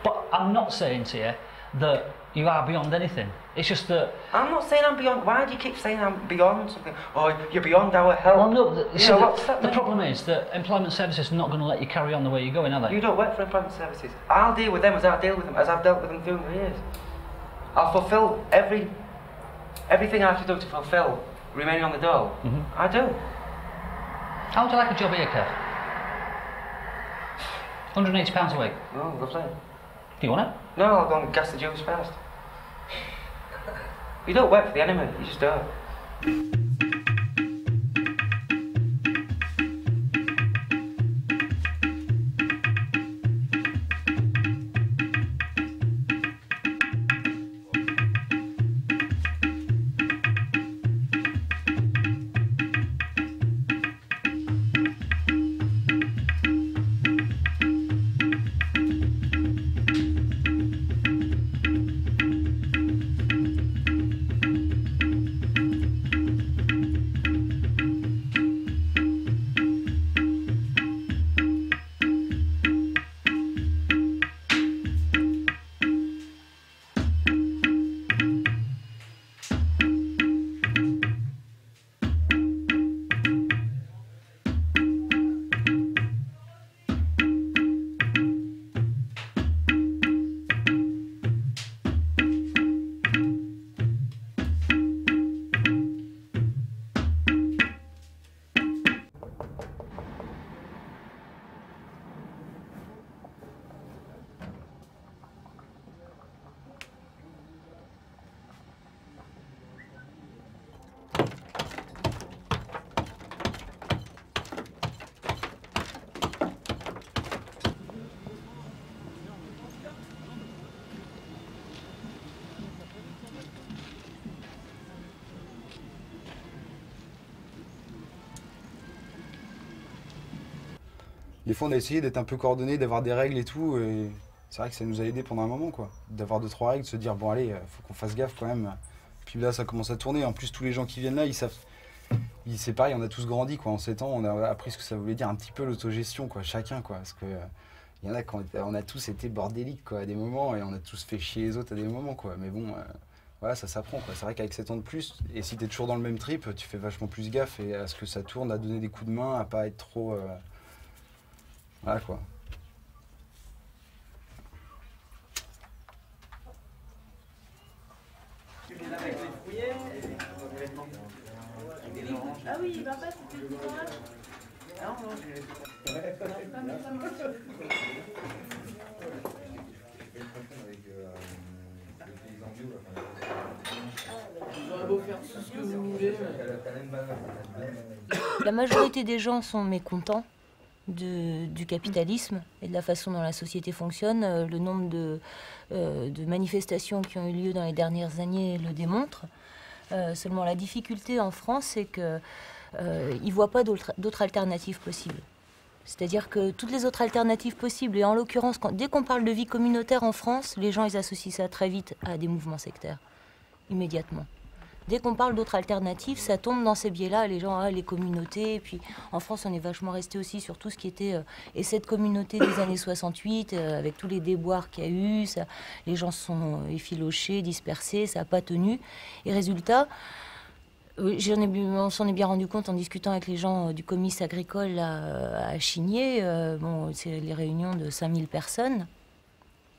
But I'm not saying to you that you are beyond anything. It's just that... I'm not saying I'm beyond... Why do you keep saying I'm beyond something? Oh, you're beyond our help. Well, no, the mean? problem is that Employment Services are not going to let you carry on the way you're going, are they? You don't work for Employment Services. I'll deal with them as I deal with them, as I've dealt with them through the years. I'll fulfil everything I have to do to fulfil remaining on the dole. I do. How would you like a job here, Kev? £180 a week. Oh, lovely. Do you want it? No, I'll go and gas the juice first. You don't work for the enemy, you just don't. Des fois, on a essayé d'être un peu coordonnés, d'avoir des règles et tout, et c'est vrai que ça nous a aidé pendant un moment, quoi. D'avoir 2-3 règles, de se dire, bon allez, faut qu'on fasse gaffe quand même. Puis là, ça commence à tourner. En plus, tous les gens qui viennent là, ils savent... C'est pareil, on a tous grandi, quoi. En 7 ans, on a appris ce que ça voulait dire un petit peu l'autogestion, quoi, chacun, quoi. Parce que il y en a on a tous été bordéliques, quoi, à des moments, et on a tous fait chier les autres à des moments, quoi. Mais bon, voilà, ça s'apprend, quoi. C'est vrai qu'avec 7 ans de plus, et si t'es toujours dans le même trip, tu fais vachement plus gaffe et à ce que ça tourne, à donner des coups de main, à pas être trop... Voilà, quoi. Ah oui, il va pas, c'était du fromage. Non, non. La majorité des gens sont mécontents du capitalisme et de la façon dont la société fonctionne. Le nombre de manifestations qui ont eu lieu dans les dernières années le démontre. Seulement la difficulté en France, c'est qu'ils ne voient pas d'autres alternatives possibles. C'est-à-dire que toutes les autres alternatives possibles, et en l'occurrence, dès qu'on parle de vie communautaire en France, les gens ils associent ça très vite à des mouvements sectaires, immédiatement. Dès qu'on parle d'autres alternatives, ça tombe dans ces biais-là, les gens, les communautés, et puis en France on est vachement resté aussi sur tout ce qui était et cette communauté des années 68, avec tous les déboires qu'il y a eu, ça, les gens se sont effilochés, dispersés, ça n'a pas tenu, et résultat, on s'en est bien rendu compte en discutant avec les gens du comice agricole à Chigné, bon, c'est les réunions de 5000 personnes.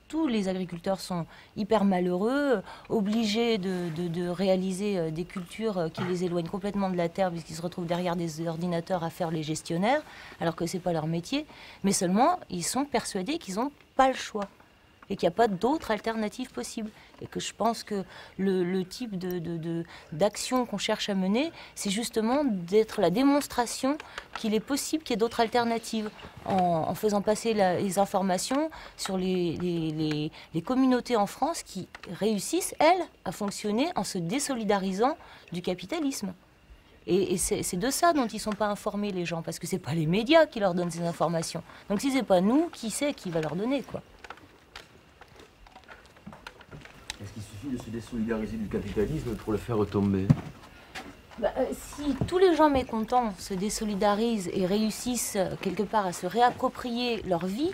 Tous les agriculteurs sont hyper malheureux, obligés de réaliser des cultures qui les éloignent complètement de la terre puisqu'ils se retrouvent derrière des ordinateurs à faire les gestionnaires, alors que ce n'est pas leur métier. Mais seulement, ils sont persuadés qu'ils n'ont pas le choix. et qu'il n'y a pas d'autres alternatives possibles. Et que je pense que le type d'action qu'on cherche à mener, c'est justement d'être la démonstration qu'il est possible qu'il y ait d'autres alternatives, en faisant passer les informations sur les communautés en France qui réussissent, elles, à fonctionner en se désolidarisant du capitalisme. Et c'est de ça dont ils ne sont pas informés, les gens, parce que ce n'est pas les médias qui leur donnent ces informations. Donc si ce n'est pas nous, qui sait qui va leur donner, quoi? Est-ce qu'il suffit de se désolidariser du capitalisme pour le faire retomber? Si tous les gens mécontents se désolidarisent et réussissent quelque part à se réapproprier leur vie,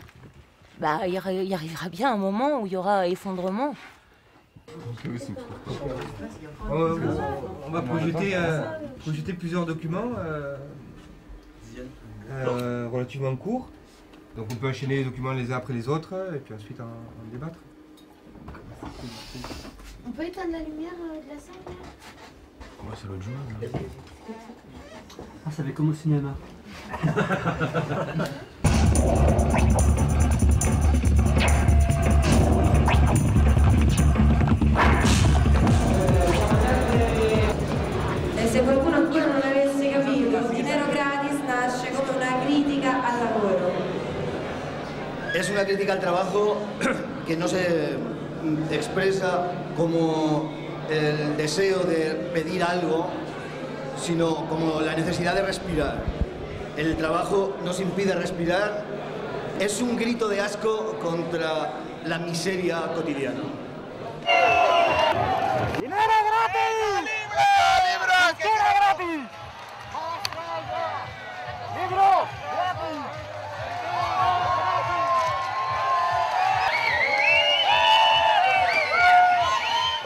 il y arrivera bien un moment où il y aura effondrement. On va projeter plusieurs documents relativement courts. Donc on peut enchaîner les documents les uns après les autres et puis ensuite en débattre. On peut éteindre la lumière de la salle? Ouais, c'est l'autre jour. Ah, ça fait comme au cinéma. E se qualcuno ancora non avesse capito, Dinero Gratis nasce come una critica al lavoro. Es una crítica al trabajo que no se expresa como el deseo de pedir algo, sino como la necesidad de respirar. El trabajo nos impide respirar, es un grito de asco contra la miseria cotidiana. ¡Dinero gratis! ¡Libro! ¡Dinero gratis! ¡Libro gratis!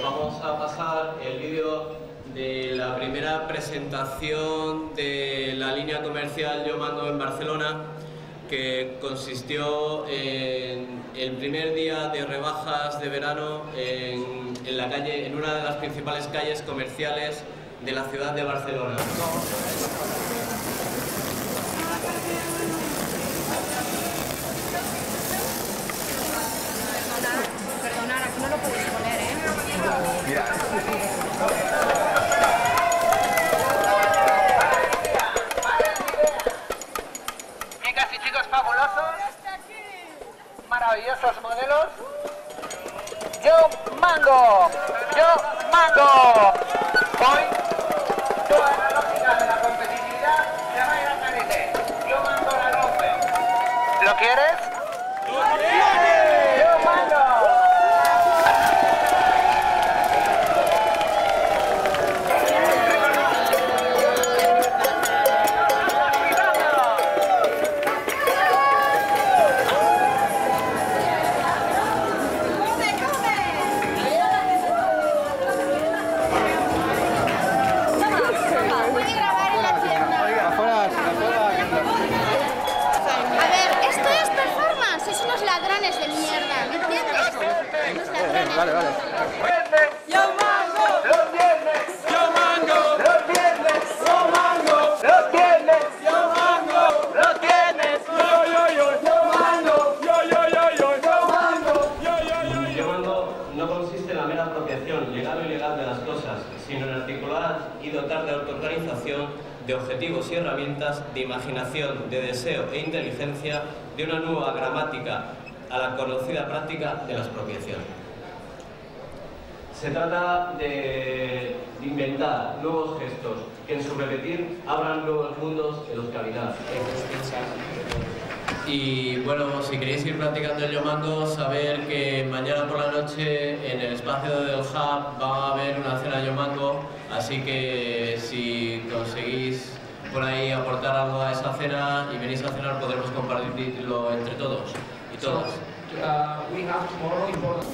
Vamos a pasar el vídeo de la primera presentación de la línea comercial Yo Mando en Barcelona, que consistió en el primer día de rebajas de verano en la calle, en una de las principales calles comerciales de la ciudad de Barcelona. Perdonar, aquí no lo podéis poner, ¿eh? Mira. Chicas y chicos fabulosos, maravillosos modelos. Yo mando, Hoy toda la lógica de la competitividad se va a ir al garete. Yo mando la rompe. ¿Lo quieres? ¡Lo quieres! Yo mando. A ver, esto es performance, sois unos ladrones de mierda, ¿me entiendes? Unos ladrones. Vale. Yo mango, los viernes, yo mango, los viernes, yo mango, los viernes, yo mango, los viernes, yo mango, Yo mando no consiste en la mera apropiación legal o ilegal de las cosas, sino en articular y dotar de autoorganización, de objetivos y herramientas, de imaginación, de deseo e inteligencia, de una nueva gramática a la conocida práctica de la expropiación. Se trata de inventar nuevos gestos que en su repetir abran nuevos mundos en los que habitar. Y bueno, si queréis ir practicando el Yo Mando, saber que mañana por la noche en el espacio del Hub va a haber una cena Yo Mando, así que si conseguís por ahí aportar algo a esa cena y venís a cenar, podremos compartirlo entre todos y todas. We have tomorrow important.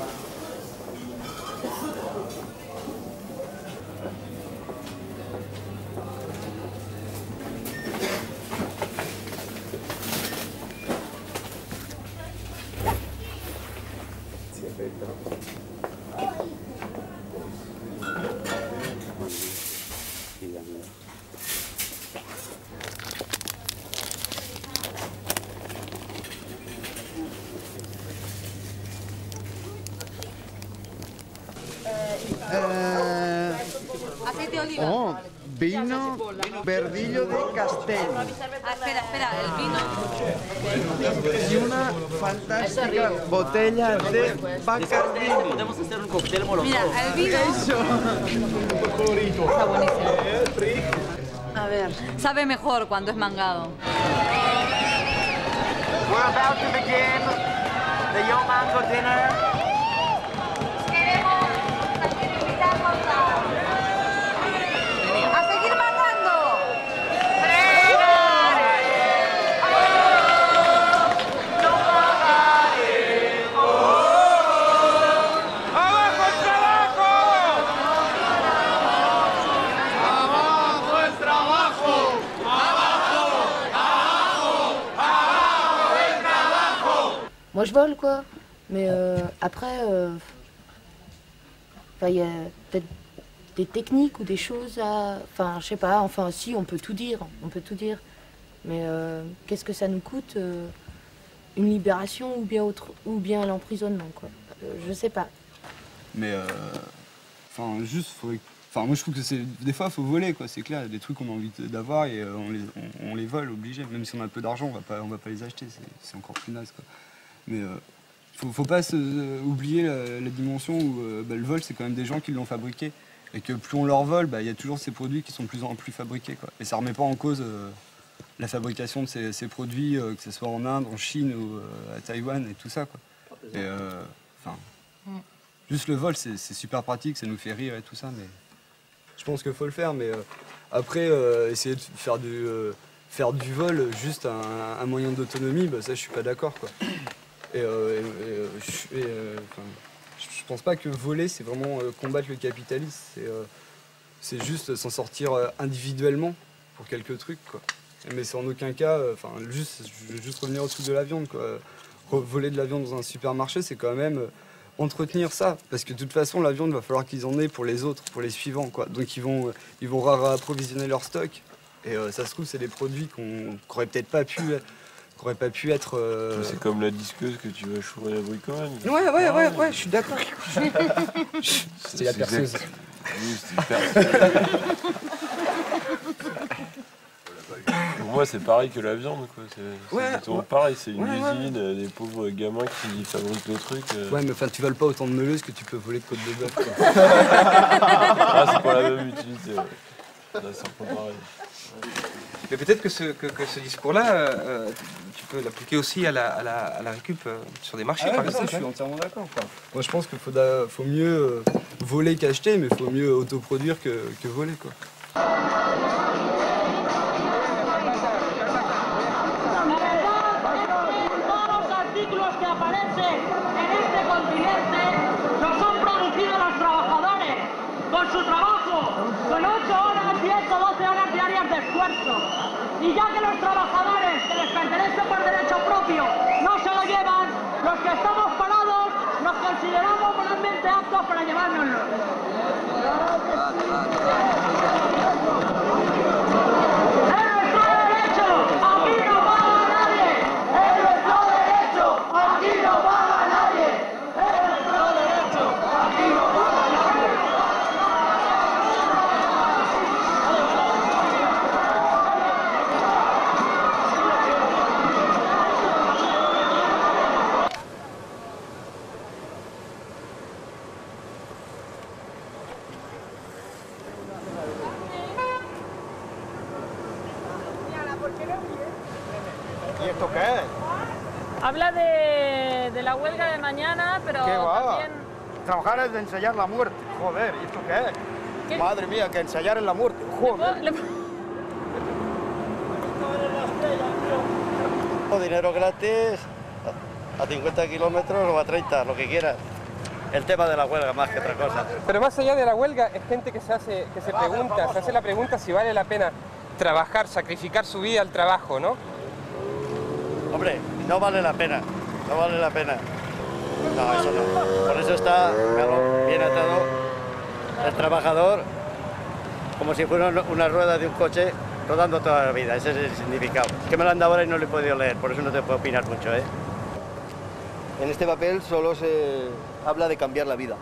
Oh, vino verdillo de Castell. Espera, el vino. Y una fantástica botella de Bacardí. Podemos hacer un cóctel molotov. Mira, el vino. Está buenísimo. A ver, sabe mejor cuando es mangado. We're about to begin the Yo Mango dinner. ¡A seguir mangando! ¡Abajo el trabajo! ¡Abajo el trabajo! ¡Abajo! el trabajo! Moi je vole quoi, mais après, il y a peut-être des techniques ou des choses à... Enfin, je sais pas, enfin si, on peut tout dire, mais qu'est-ce que ça nous coûte une libération ou bien l'emprisonnement quoi, je sais pas. Mais enfin juste, enfin moi je trouve que c'est des fois faut voler quoi, c'est clair, il y a des trucs qu'on a envie d'avoir et on les vole obligé, même si on a peu d'argent, on va pas les acheter, c'est encore plus naze quoi. Mais faut pas oublier la dimension où le vol c'est quand même des gens qui l'ont fabriqué et que plus on leur vole, il y a toujours ces produits qui sont de plus en plus fabriqués quoi. Et ça remet pas en cause la fabrication de ces produits, que ce soit en Inde, en Chine ou à Taïwan et tout ça quoi. Et juste le vol c'est super pratique, ça nous fait rire et tout ça, mais je pense qu'il faut le faire, mais après essayer de faire du vol juste un moyen d'autonomie, ça je suis pas d'accord quoi. Je pense pas que voler c'est vraiment combattre le capitalisme, c'est juste s'en sortir individuellement pour quelques trucs quoi. Mais c'est en aucun cas, je veux juste revenir au truc de la viande quoi. Voler de la viande dans un supermarché c'est quand même entretenir ça, parce que de toute façon la viande va falloir qu'ils en aient pour les autres, pour les suivants quoi. Donc ils vont réapprovisionner leur stock et ça se trouve c'est des produits qu'on n'aurait peut-être pas pu être... C'est comme la disqueuse que tu vas chourer la bricogne. Ouais, je suis d'accord. C'est la perceuse. Oui, c'est une perceuse. Pour moi, c'est pareil que la viande, quoi. C'est toujours pareil, c'est une usine, des pauvres gamins qui fabriquent le truc. Ouais, mais enfin, tu voles pas autant de meuleuses que tu peux voler de côte de bœuf, quoi. C'est pas la même utilité, ouais. C'est un peu pareil. Mais peut-être que ce discours-là, tu peux l'appliquer aussi à la récup sur des marchés, par exemple. Je suis entièrement d'accord. Moi, je pense qu'il faut mieux voler qu'acheter, mais il faut mieux autoproduire que voler, quoi. Con su trabajo, con 8 horas, 10 o 12 horas diarias de esfuerzo. Y ya que los trabajadores que les pertenece por derecho propio no se lo llevan, los que estamos parados nos consideramos moralmente aptos para llevárnoslo. ¡Es nuestro derecho! ¡Aquí no paga nadie! ¡Es nuestro derecho! ¡Aquí no paga nadie! ¡Es nuestro derecho! ¡Aquí no paga nadie! ¿Y esto qué es? Habla de la huelga de mañana, pero ¿Qué va? también... Trabajar es de ensayar la muerte. Joder, ¿y esto qué es? ¿Qué? Madre mía, que ensayar es la muerte. Joder. Dinero gratis, a 50 kilómetros o a 30, lo que quieras. El tema de la huelga más que otra cosa. Pero más allá de la huelga, es gente que se hace la pregunta si vale la pena trabajar, sacrificar su vida al trabajo, ¿no? Hombre, no vale la pena, no vale la pena. No, eso no. Por eso está bien atado el trabajador, como si fuera una rueda de un coche rodando toda la vida. Ese es el significado. Es que me lo han dado ahora y no lo he podido leer, por eso no te puedo opinar mucho, ¿eh? En este papel solo se habla de cambiar la vida.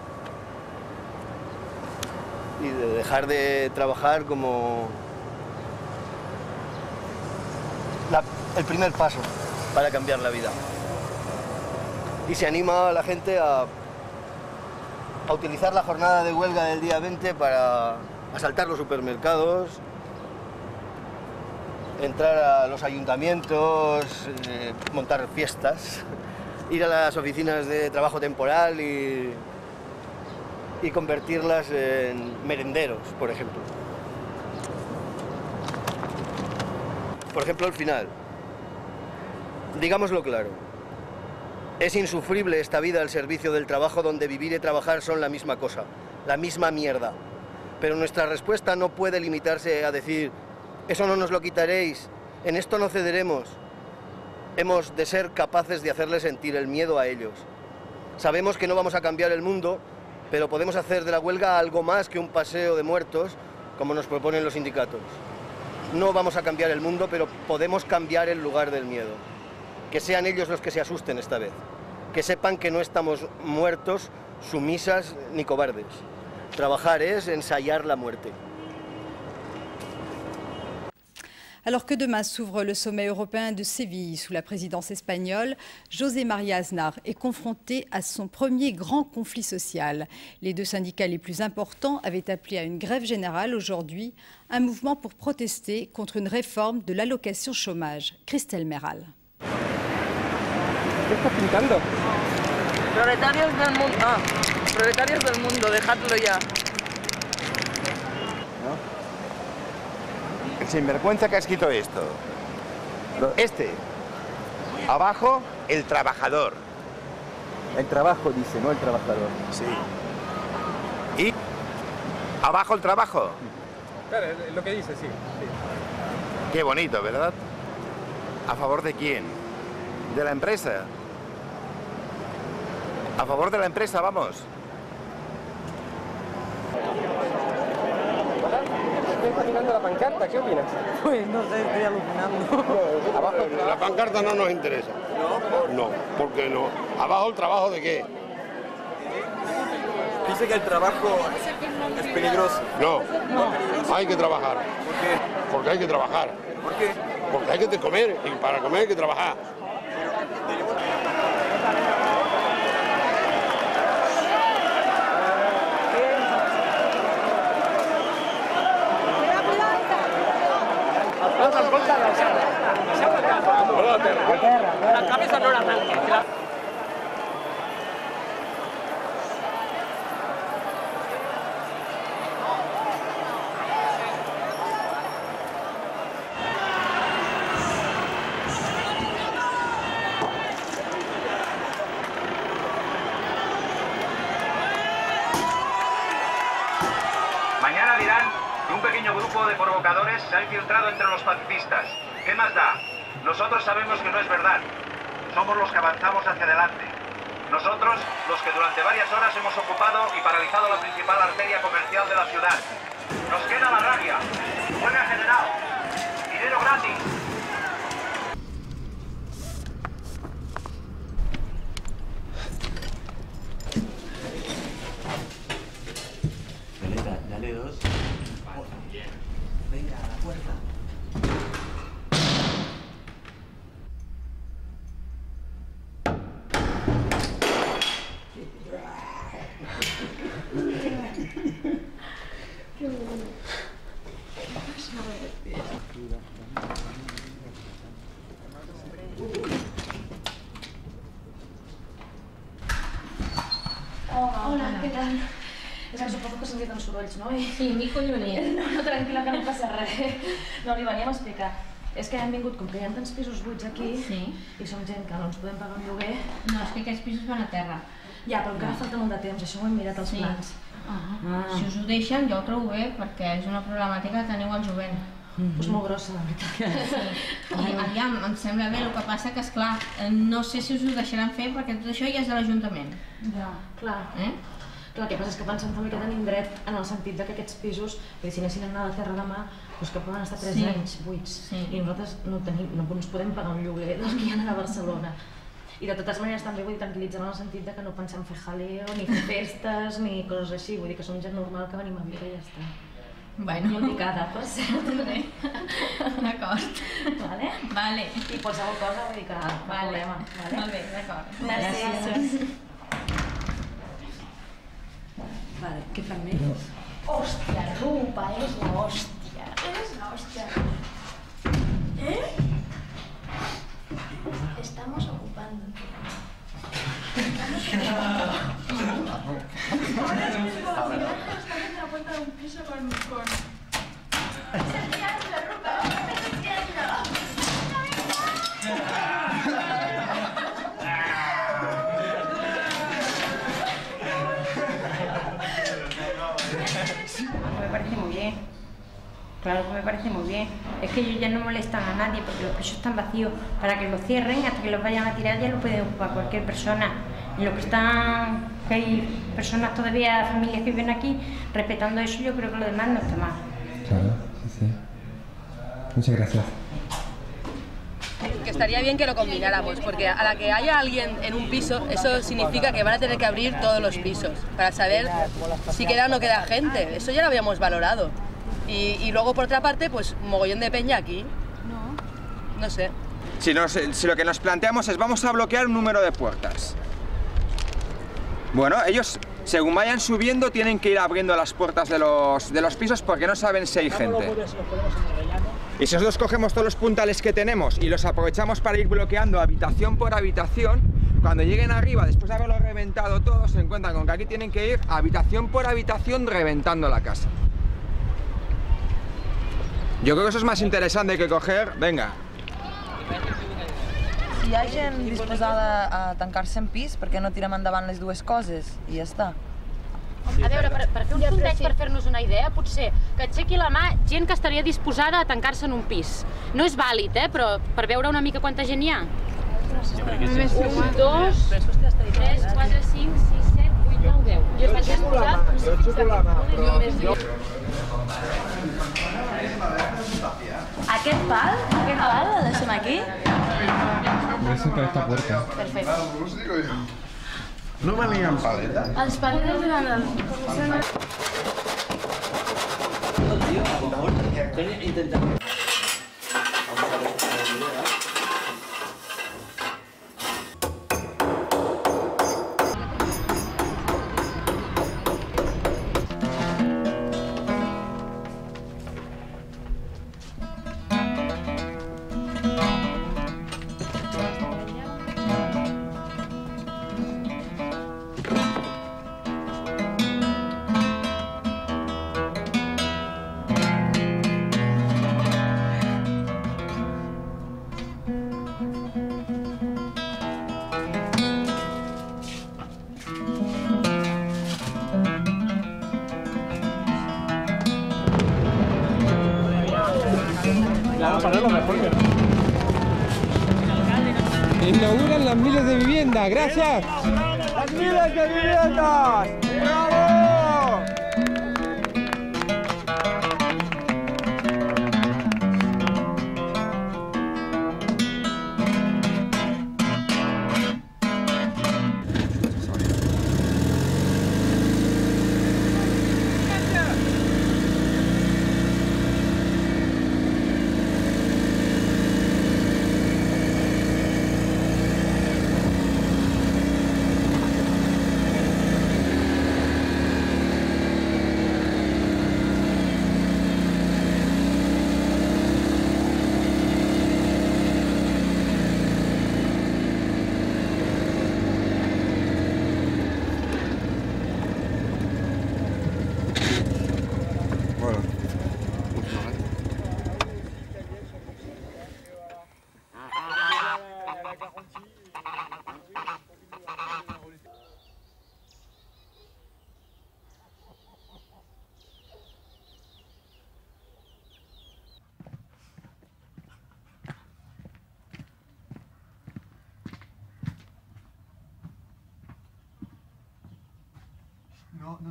y de dejar de trabajar como el primer paso para cambiar la vida. Y se anima a la gente a utilizar la jornada de huelga del día 20 para asaltar los supermercados, entrar a los ayuntamientos, montar fiestas, ir a las oficinas de trabajo temporal y convertirlas en merenderos, por ejemplo. Por ejemplo, al final, digámoslo claro, es insufrible esta vida al servicio del trabajo donde vivir y trabajar son la misma cosa, la misma mierda. Pero nuestra respuesta no puede limitarse a decir, eso no nos lo quitaréis, en esto no cederemos. Hemos de ser capaces de hacerles sentir el miedo a ellos. Sabemos que no vamos a cambiar el mundo, pero podemos hacer de la huelga algo más que un paseo de muertos, como nos proponen los sindicatos. No vamos a cambiar el mundo, pero podemos cambiar el lugar del miedo. Que sean ellos los que se asusten esta vez. Que sepan que no estamos muertos, sumisas ni cobardes. Trabajar es ensayar la muerte. Alors que demain s'ouvre le sommet européen de Séville sous la présidence espagnole, José María Aznar est confronté à son premier grand conflit social. Les deux syndicats les plus importants avaient appelé à une grève générale aujourd'hui, un mouvement pour protester contre une réforme de l'allocation chômage. Christelle Meral. ¿Qué estás pintando? Proletarios del mundo. Ah, proletarios del mundo, dejadlo ya. El sinvergüenza que ha escrito esto. Este. Abajo, el trabajador. El trabajo dice, no el trabajador. Sí. Y abajo el trabajo. Claro, lo que dice, sí. Qué bonito, ¿verdad? ¿A favor de quién? ¿De la empresa? A favor de la empresa, vamos. ¿Estás mirando la pancarta? ¿Qué opinas? Pues no sé, estoy alucinando. Abajo, la pancarta no nos interesa. No, ¿por qué no? ¿Abajo el trabajo de qué? Dice que el trabajo es peligroso. No, hay que trabajar. ¿Por qué? Porque hay que trabajar. ¿Por qué? Porque hay que comer y para comer hay que trabajar. La cabeza no la arranques. Mañana dirán que un pequeño grupo de provocadores se ha infiltrado entre los pacifistas. ¿Qué más da? Nosotros sabemos que no es verdad. Somos los que avanzamos hacia adelante. Nosotros, los que durante varias horas hemos ocupado y paralizado la principal arteria comercial de la ciudad. Nos queda la rabia. Huelga general. Dinero gratis. Dale dos. Venga, a la puerta. Hola, què tal? És que suposo que sentit uns sorolls, no? Sí, m'hi collonit. No, tranquil·la, que no passa res. No, li veníem a explicar. És que hem vingut, com que hi ha tants pisos buits aquí, i som gent que no ens podem pagar un lloguer... No, és que aquests pisos van a terra. Ja, però encara falta molt de temps, això ho hem mirat als plans. Si us ho deixen, jo ho trobo bé, perquè és una problemàtica que teniu al jovent. És molt grossa, la veritat. Sí. Aviam, em sembla bé, el que passa que, esclar, no sé si us ho deixaran fer, perquè tot això ja és de l'Ajuntament. Ja, clar. Clar, el que passa és que pensem també que tenim dret en el sentit que aquests pisos, si anessin a anar a la terra demà, doncs que poden estar 3 anys buits. I nosaltres no ens podem pagar un lloguer dels que hi ha a Barcelona. I de totes maneres també vull tranquil·litzar en el sentit de que no pensem fer jaleo, ni fer festes, ni coses així. Vull dir que som gent normal que venim a viure i ja està. Bueno. I indicada, per cert. D'acord. Vale? Vale. I qualsevol cosa vull dir que no problema. Vale? Molt bé, d'acord. Gràcies. Vale, què fan més? Hòstia, Rupa, és la hòstia. És la hòstia. Estamos ocupando. Me parece muy bien. Claro que me parece muy bien. Es que ellos ya no molestan a nadie porque los pisos están vacíos. Para que los cierren, hasta que los vayan a tirar, ya lo puede ocupar cualquier persona. Y lo que están, que hay personas todavía, familias que viven aquí, respetando eso, yo creo que lo demás no está mal. Claro, sí. Muchas gracias. Que estaría bien que lo combináramos, porque a la que haya alguien en un piso, eso significa que van a tener que abrir todos los pisos para saber si queda o no queda gente. Eso ya lo habíamos valorado. Y luego, por otra parte, pues mogollón de peña aquí. No sé. Si lo que nos planteamos es vamos a bloquear un número de puertas. Bueno, ellos, según vayan subiendo, tienen que ir abriendo las puertas de los pisos porque no saben si hay gente. Y si nosotros cogemos todos los puntales que tenemos y los aprovechamos para ir bloqueando habitación por habitación, cuando lleguen arriba, después de haberlo reventado todo, se encuentran con que aquí tienen que ir habitación por habitación reventando la casa. Yo creo que eso es más interesante que coger, venga. Si hi ha gent disposada a tancar-se en pis, per què no tirem endavant les dues coses i ja està? A veure, per fer un sondeig, per fer-nos una idea, potser que aixequi la mà gent que estaria disposada a tancar-se en un pis. No és vàlid, però per veure una mica quanta gent hi ha. 1, 2, 3, 4, 5, 6, 7, 8, 9, 10. Jo estic disposat... Aquest pal el deixem aquí? Gracias por esta puerta. Perfecte. No venien paletes? Els paletes durant el... Inauguran las miles de viviendas, gracias. ¡Las miles de viviendas! ¡Bravo!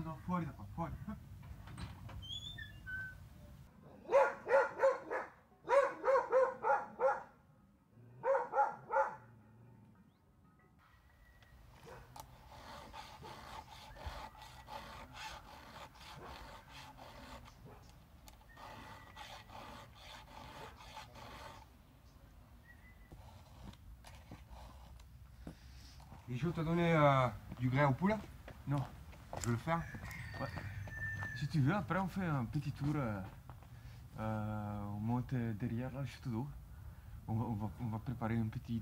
No, fuori da qua, fuori. Et je vais te donner du grain aux poules? Non. Je veux le faire? Ouais. Si tu veux, après on fait un petit tour. On monte derrière là, juste d'eau. On va préparer un petit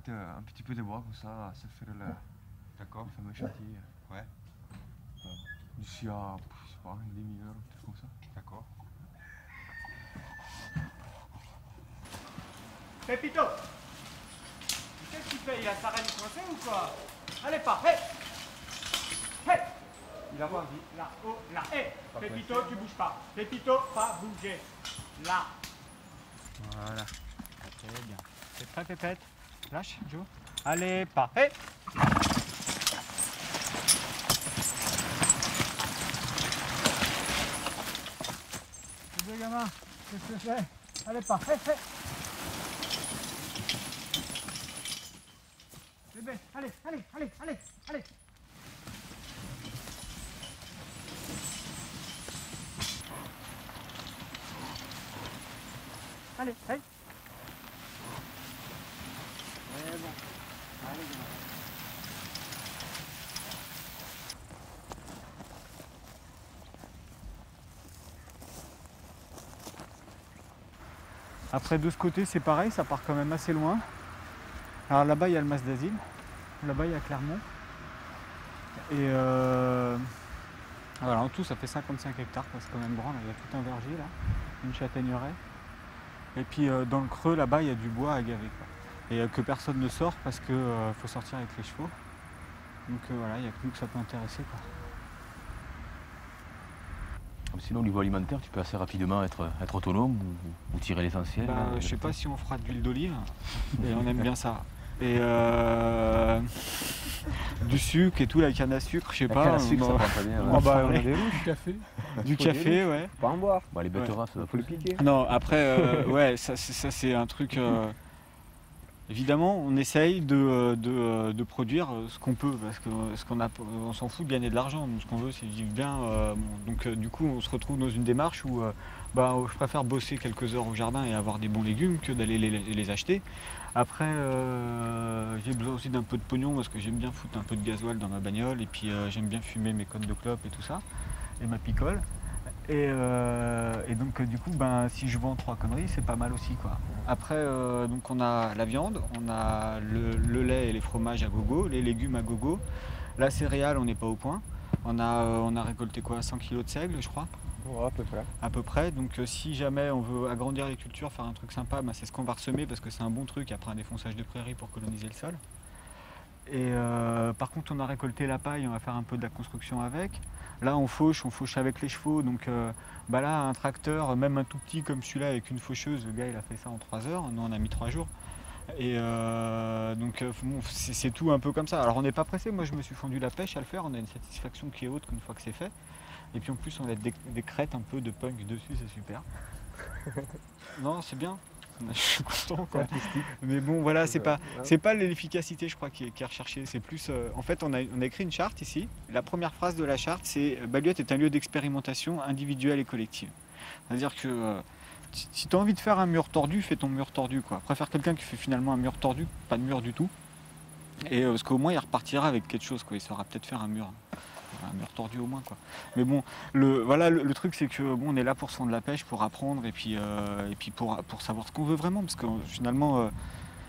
peu de bois comme ça faire le fameux chantier. Ouais. D'ici à, je sais pas, une demi-heure, un truc comme ça. D'accord. Pépito! Qu'est-ce qu'il fait? Il a sa reine coincée ou quoi? Allez, pas! Hé! Hé! Il a pas envie. Là, oh, là, hé! Pépito, tu bouges pas. Pépito, pas bouger. Là. Voilà. Très bien. C'est prêt, Pépette? Lâche, Joe. Allez, pas! Hé! Les deux gamins, qu'est-ce que c'est? Allez, pas! Hé, hé! Bébé, allez, allez, allez, allez, allez. Allez, allez. C'est bon. Allez, gamin. Après, de ce côté, c'est pareil, ça part quand même assez loin. Alors là-bas, il y a le Mas d'Asile. Là-bas, il y a Clermont. Et voilà, en tout, ça fait 55 hectares, c'est quand même grand. Là. Il y a tout un verger, là, une châtaigneraie. Et puis dans le creux, là-bas, il y a du bois à gaver. Quoi. Et que personne ne sort parce qu'il faut sortir avec les chevaux. Donc voilà, il n'y a que nous que ça peut intéresser. Quoi. Sinon, au niveau alimentaire, tu peux assez rapidement être autonome ou tirer l'essentiel. Je sais pas si on fera de l'huile d'olive, et on aime bien ça. Et du sucre et tout, la canne à sucre, je sais pas. Canne à sucre, ça prend très bien. On a des rouges, du café. Du café, ouais. Pas en boire. Les betteraves, ça faut le piquer. Non, après, ouais, ça c'est un truc. Évidemment, on essaye de produire ce qu'on peut, parce qu'on s'en fout de gagner de l'argent. Ce qu'on veut, c'est vivre bien. Donc, du coup, on se retrouve dans une démarche où je préfère bosser quelques heures au jardin et avoir des bons légumes que d'aller les acheter. Après, j'ai besoin aussi d'un peu de pognon parce que j'aime bien foutre un peu de gasoil dans ma bagnole et puis j'aime bien fumer mes cônes de clope et tout ça, et ma picole. Et donc du coup, si je vends 3 conneries, c'est pas mal aussi, quoi. Après, donc on a la viande, on a le lait et les fromages à gogo, les légumes à gogo. La céréale, on n'est pas au point. On a récolté quoi, 100 kg de seigle, je crois. Ouais, à peu près. À peu près. Donc si jamais on veut agrandir les cultures, faire un truc sympa, c'est ce qu'on va ressemer parce que c'est un bon truc après un défonçage de prairies pour coloniser le sol. Et par contre, on a récolté la paille, on va faire un peu de la construction avec. Là, on fauche avec les chevaux. Donc là, un tracteur, même un tout petit comme celui-là avec une faucheuse, le gars il a fait ça en 3 heures. Nous, on a mis 3 jours. Et donc c'est tout un peu comme ça. Alors on n'est pas pressé, moi je me suis fondu la pêche à le faire, on a une satisfaction qui est haute une fois que c'est fait. Et puis en plus on a des crêtes un peu de punk dessus, c'est super. Non, c'est bien, je suis content quoi. Mais bon voilà, c'est pas l'efficacité je crois qui est recherchée, c'est plus... en fait on a écrit une charte ici, la première phrase de la charte c'est « Baliote est un lieu d'expérimentation individuelle et collective ». C'est-à-dire que si tu as envie de faire un mur tordu, fais ton mur tordu, quoi. Préfère quelqu'un qui fait finalement un mur tordu, pas de mur du tout. Et parce qu'au moins il repartira avec quelque chose, quoi. Il saura peut-être faire un mur tordu au moins, quoi. Mais bon, le truc c'est que on est là pour se fond de la pêche, pour apprendre et puis pour savoir ce qu'on veut vraiment, parce que finalement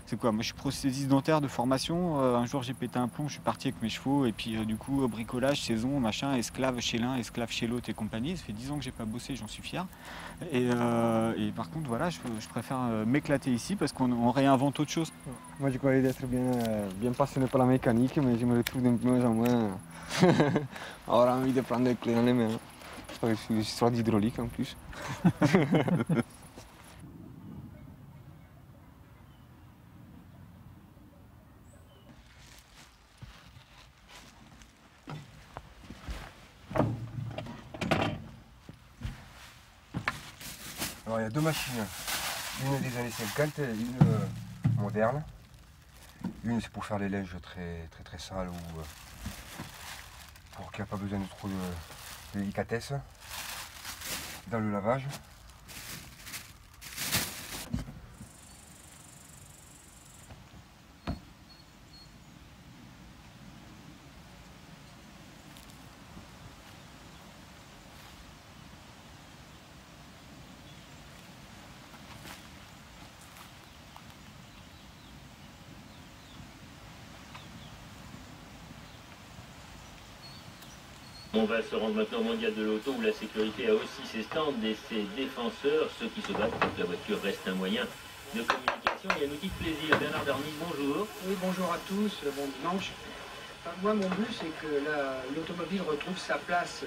c'est quoi, moi je suis prothésiste dentaire de formation, un jour j'ai pété un plomb, je suis parti avec mes chevaux et puis du coup bricolage, saison, machin, esclave chez l'un, esclave chez l'autre et compagnie. Ça fait 10 ans que j'ai pas bossé, j'en suis fier. Et par contre voilà, je préfère m'éclater ici parce qu'on réinvente autre chose. Moi je croyais d'être bien passionné par la mécanique, mais je me retrouve de moins en moins avoir envie de prendre les clés dans les mains. Je suis histoire d'hydraulique en plus. Alors il y a 2 machines, une des années 50 et une moderne. Une c'est pour faire les linges très sales ou pour qu'il n'y a pas besoin de trop de délicatesse dans le lavage. On va se rendre maintenant au mondial de l'auto où la sécurité a aussi ses stands et ses défenseurs, ceux qui se battent pour que la voiture reste un moyen de communication et un outil de plaisir. Bernard Bernis, bonjour. Oui, bonjour à tous, bon dimanche. Moi, mon but, c'est que l'automobile retrouve sa place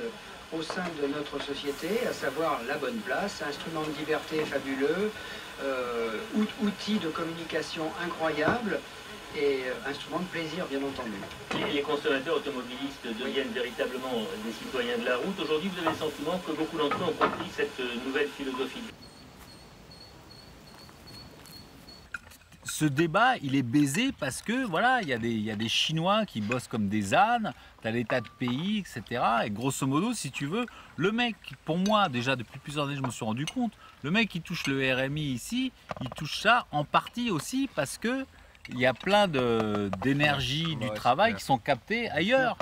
au sein de notre société, à savoir la bonne place, instrument de liberté fabuleux, outil de communication incroyable et instrument de plaisir, bien entendu. Les consommateurs automobilistes deviennent véritablement des citoyens de la route. Aujourd'hui, vous avez le sentiment que beaucoup d'entre eux ont compris cette nouvelle philosophie. Ce débat, il est baisé parce que voilà, il y a des Chinois qui bossent comme des ânes, tu as des tas de pays, etc. Et grosso modo, si tu veux, le mec, pour moi, déjà depuis plusieurs années, je me suis rendu compte, le mec qui touche le RMI ici, il touche ça en partie aussi parce que il y a plein d'énergie du travail qui sont captées ailleurs.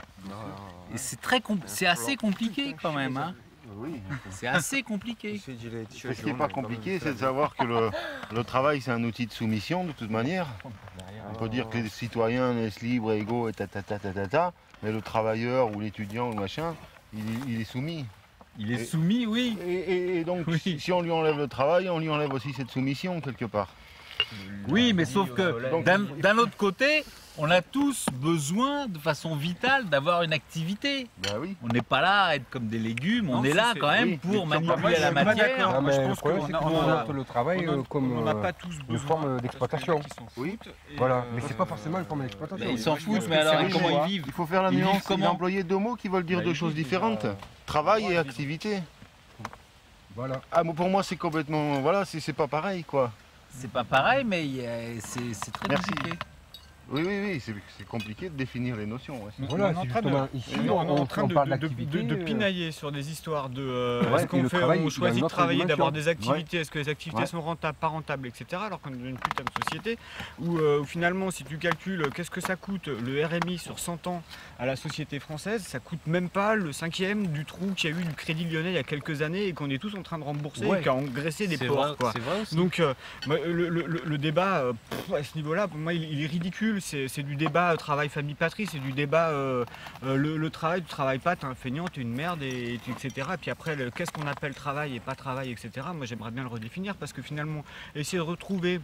Et c'est assez compliqué quand même. Hein. Oui. C'est assez compliqué. Ce qui n'est pas compliqué, c'est de savoir que le travail, c'est un outil de soumission de toute manière. On peut dire que les citoyens naissent libres et égaux, et mais le travailleur ou l'étudiant ou le machin, il est soumis. Il est soumis, oui. Et donc, oui. Si on lui enlève le travail, on lui enlève aussi cette soumission quelque part. Oui, mais sauf que d'un autre côté, on a tous besoin de façon vitale d'avoir une activité. Ben oui. On n'est pas là à être comme des légumes, on est là quand même pour manipuler la matière. Non, mais je pense qu'on a le travail comme une forme d'exploitation. Oui. Voilà, mais c'est pas forcément une forme d'exploitation. Ils s'en foutent, mais alors comment ils vivent? Il faut faire la nuance. Il a employé deux mots qui veulent dire deux choses différentes. Travail et activité. Voilà. Ah, pour moi, c'est complètement... Voilà, c'est pas pareil, quoi. C'est pas pareil, mais c'est très compliqué. Oui, c'est compliqué de définir les notions. Ouais. Voilà, on est en train de pinailler sur des histoires de est-ce qu'on on choisit de travailler, d'avoir des activités, est-ce que les activités sont rentables, pas rentables, etc. Alors qu'on est dans une putain de société où finalement, si tu calcules qu'est-ce que ça coûte le RMI sur 100 ans à la société française, ça coûte même pas le 5e du trou qu'il y a eu du Crédit Lyonnais il y a quelques années et qu'on est tous en train de rembourser et qui a engraissé des porcs. Donc le débat à ce niveau-là, pour moi, il est ridicule. C'est du débat travail, famille, patrie, c'est du débat le travail, tu travailles pas, t'es un feignant, t'es une merde, etc. Et puis après, qu'est-ce qu'on appelle travail et pas travail, etc. Moi j'aimerais bien le redéfinir parce que finalement, essayer de retrouver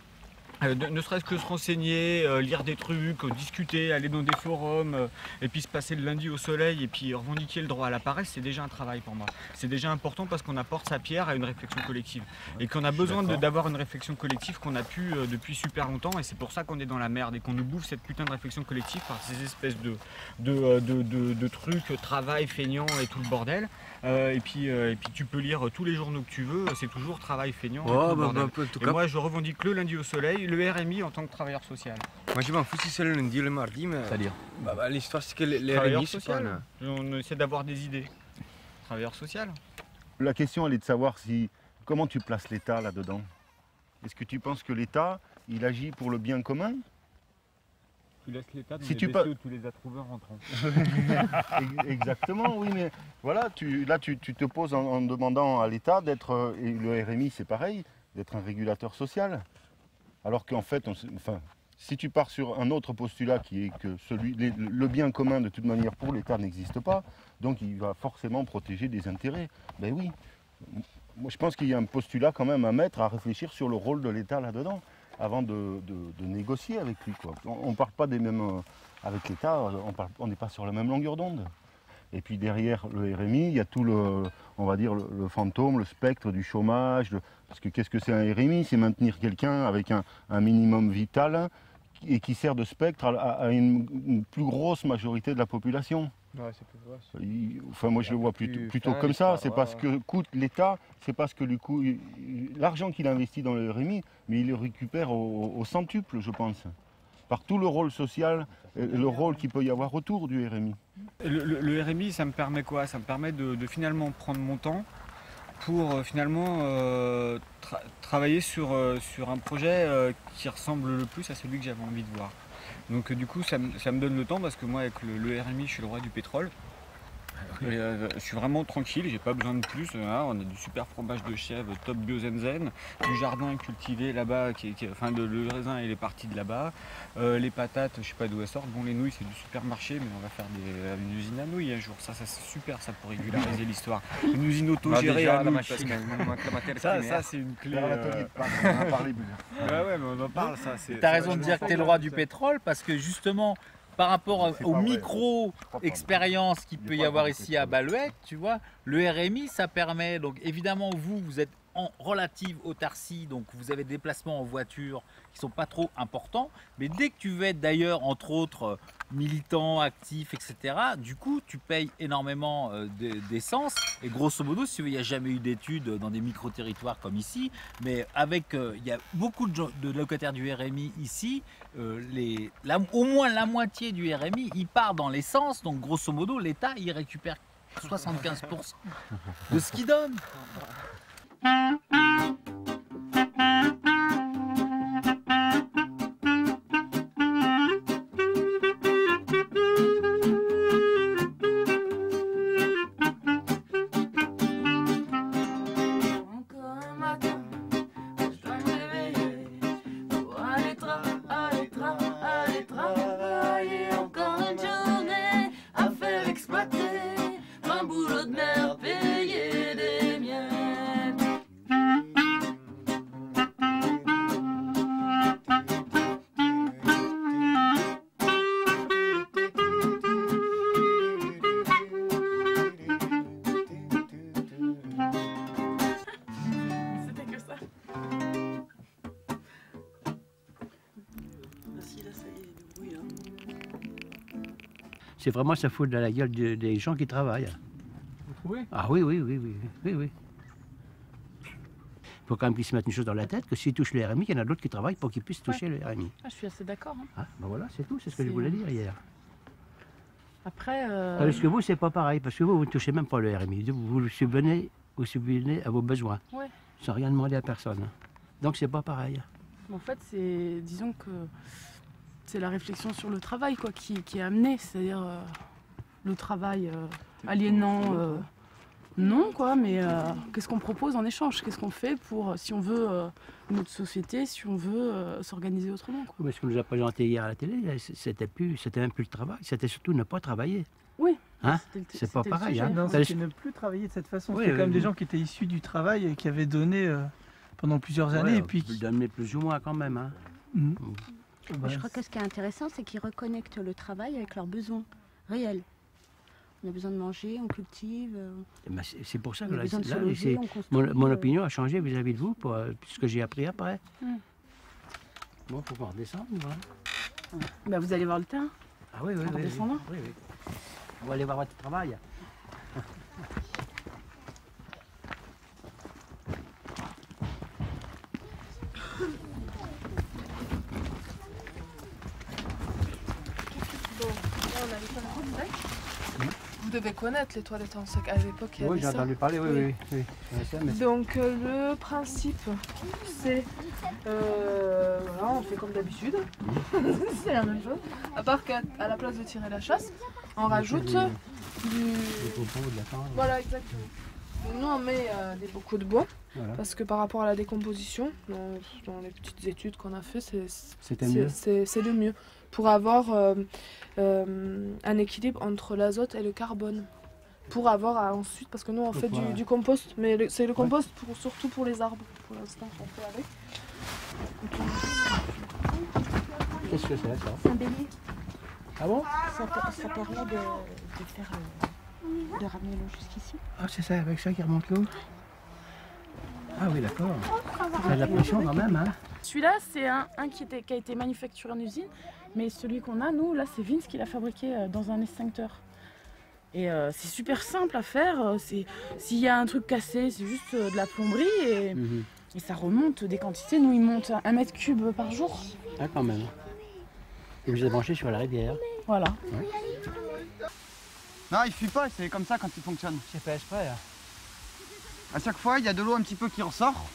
ne serait-ce que se renseigner, lire des trucs, discuter, aller dans des forums, et puis se passer le lundi au soleil et puis revendiquer le droit à la paresse, c'est déjà un travail pour moi. C'est déjà important parce qu'on apporte sa pierre à une réflexion collective. Et qu'on a besoin d'avoir une réflexion collective qu'on a pu depuis super longtemps, et c'est pour ça qu'on est dans la merde et qu'on nous bouffe cette putain de réflexion collective par ces espèces de trucs, travail, feignant et tout le bordel. Et puis tu peux lire tous les journaux que tu veux, c'est toujours travail, feignant. Et moi je revendique le lundi au soleil, le RMI en tant que travailleur social. Moi je m'en fous si c'est le lundi ou le mardi, mais... C'est-à-dire l'histoire c'est que les RMI c'est pas... On essaie d'avoir des idées. Travailleur social. La question elle est de savoir comment tu places l'État là-dedans. Est-ce que tu penses que l'État, il agit pour le bien commun? Tu laisses l'État dans si les dossiers où tu les as trouvés en rentrant. Exactement, oui, mais voilà, tu te poses en demandant à l'État d'être, et le RMI c'est pareil, d'être un régulateur social. Alors qu'en fait, si tu pars sur un autre postulat qui est que le bien commun de toute manière pour l'État n'existe pas, donc il va forcément protéger des intérêts. Ben oui, moi je pense qu'il y a un postulat quand même à mettre, à réfléchir sur le rôle de l'État là-dedans, avant de négocier avec lui, quoi. On ne parle pas des mêmes... avec l'État, on n'est pas sur la même longueur d'onde. Et puis derrière le RMI, il y a tout on va dire, le fantôme, le spectre du chômage. Parce que qu'est-ce que c'est un RMI? C'est maintenir quelqu'un avec un minimum vital et qui sert de spectre à une plus grosse majorité de la population. Ouais, c'est plus vrai. Enfin, moi je le vois plutôt comme ça. C'est parce que coûte l'État, c'est parce que l'argent qu'il investit dans le RMI, mais il le récupère au centuple, je pense. Par tout le rôle social, le rôle qu'il peut y avoir autour du RMI. Le RMI, ça me permet quoi? Ça me permet de finalement prendre mon temps pour finalement travailler sur un projet qui ressemble le plus à celui que j'avais envie de voir. Donc du coup, ça me donne le temps parce que moi, avec le RMI, je suis le roi du pétrole. Je suis vraiment tranquille, j'ai pas besoin de plus. Hein. On a du super fromage de chèvre, top bio Zenzen, du jardin cultivé là-bas, enfin le raisin il est parti de là-bas. Les patates, je sais pas d'où elles sortent. Bon, les nouilles c'est du supermarché, mais on va faire une usine à nouilles un jour. Ça c'est super, ça pour régulariser l'histoire. Une usine autogérée à nouilles, parce que ça c'est une clé. On en a parlé. Ouais, mais on en parle ça. T'as raison de dire que t'es le roi du pétrole, parce que justement, par rapport aux micro-expériences qu'il peut y avoir ici à Balouet, tu vois, le RMI, ça permet, donc évidemment, vous êtes en relative autarcie, donc vous avez des déplacements en voiture qui ne sont pas trop importants, mais dès que tu veux être d'ailleurs, entre autres, militant, actif, etc., du coup, tu payes énormément d'essence, et grosso modo, si tu veux, il n'y a jamais eu d'études dans des micro-territoires comme ici, mais avec, il y a beaucoup de locataires du RMI ici, au moins la moitié du RMI, il part dans l'essence, donc grosso modo, l'État, il récupère 75% de ce qu'il donne. C'est vraiment ça fout de la gueule des gens qui travaillent. Vous trouvez? Ah oui. Il faut quand même qu'ils se mettent une chose dans la tête, que s'ils touchent le RMI, il y en a d'autres qui travaillent pour qu'ils puissent toucher le RMI. Ah, je suis assez d'accord. Hein. Ah, ben voilà, c'est tout, c'est ce que je voulais dire hier. Après... Parce que vous, c'est pas pareil, parce que vous ne touchez même pas le RMI. Vous subvenez à vos besoins, sans rien demander à personne. Donc c'est pas pareil. En fait, disons que c'est la réflexion sur le travail quoi, qui est amenée, c'est-à-dire le travail aliénant, non quoi, mais qu'est-ce qu'on propose en échange? Qu'est-ce qu'on fait pour, si on veut une autre société, si on veut s'organiser autrement quoi. Mais ce qu'on nous a présenté hier à la télé, c'était même plus le travail, c'était surtout ne pas travailler. Oui. Hein? C'est pas pareil. Hein? Non, c'était ne plus travailler de cette façon. C'était quand même des gens qui étaient issus du travail et qui avaient donné pendant plusieurs années. Et puis donner plus ou moins quand même. Hein? Je crois que ce qui est intéressant, c'est qu'ils reconnectent le travail avec leurs besoins réels. On a besoin de manger, on cultive. C'est pour ça que mon opinion a changé vis-à-vis de vous, pour ce que j'ai appris après. Bon, il faut pouvoir redescendre. Voilà. Bah, vous allez voir le terrain. Ah oui. On va aller voir votre travail. Vous devez connaître les toilettes en sec. À l'époque, il y avait j'ai entendu parler, oui. Donc le principe, c'est... voilà, on fait comme d'habitude. C'est la même chose. À part qu'à la place de tirer la chasse, on rajoute du... Voilà, exactement. Donc, nous, on met des bocaux de bois. Voilà. Parce que par rapport à la décomposition, dans les petites études qu'on a fait, c'est le mieux. Pour avoir un équilibre entre l'azote et le carbone. Pour avoir ensuite, parce que nous on fait du compost, mais c'est le compost surtout pour les arbres, pour l'instant qu'on fait avec. Qu'est-ce que c'est ça? C'est un bélier. Ah bon? Ça permet de ramener l'eau jusqu'ici. Ah c'est ça, avec ça qui remonte l'eau? Ah oui d'accord. Ça a de la pression quand même, hein? Celui-là c'est un qui a été manufacturé en usine. Mais celui qu'on a, nous, là, c'est Vince qui l'a fabriqué dans un extincteur. Et c'est super simple à faire. S'il y a un truc cassé, c'est juste de la plomberie et ça remonte des quantités. Nous, il monte 1 mètre cube par jour. Ah, quand même. Et vous êtes branché sur la rivière. Voilà. Ouais. Non, il fuit pas, c'est comme ça quand il fonctionne. C'est fait exprès. Hein. À chaque fois, il y a de l'eau un petit peu qui ressort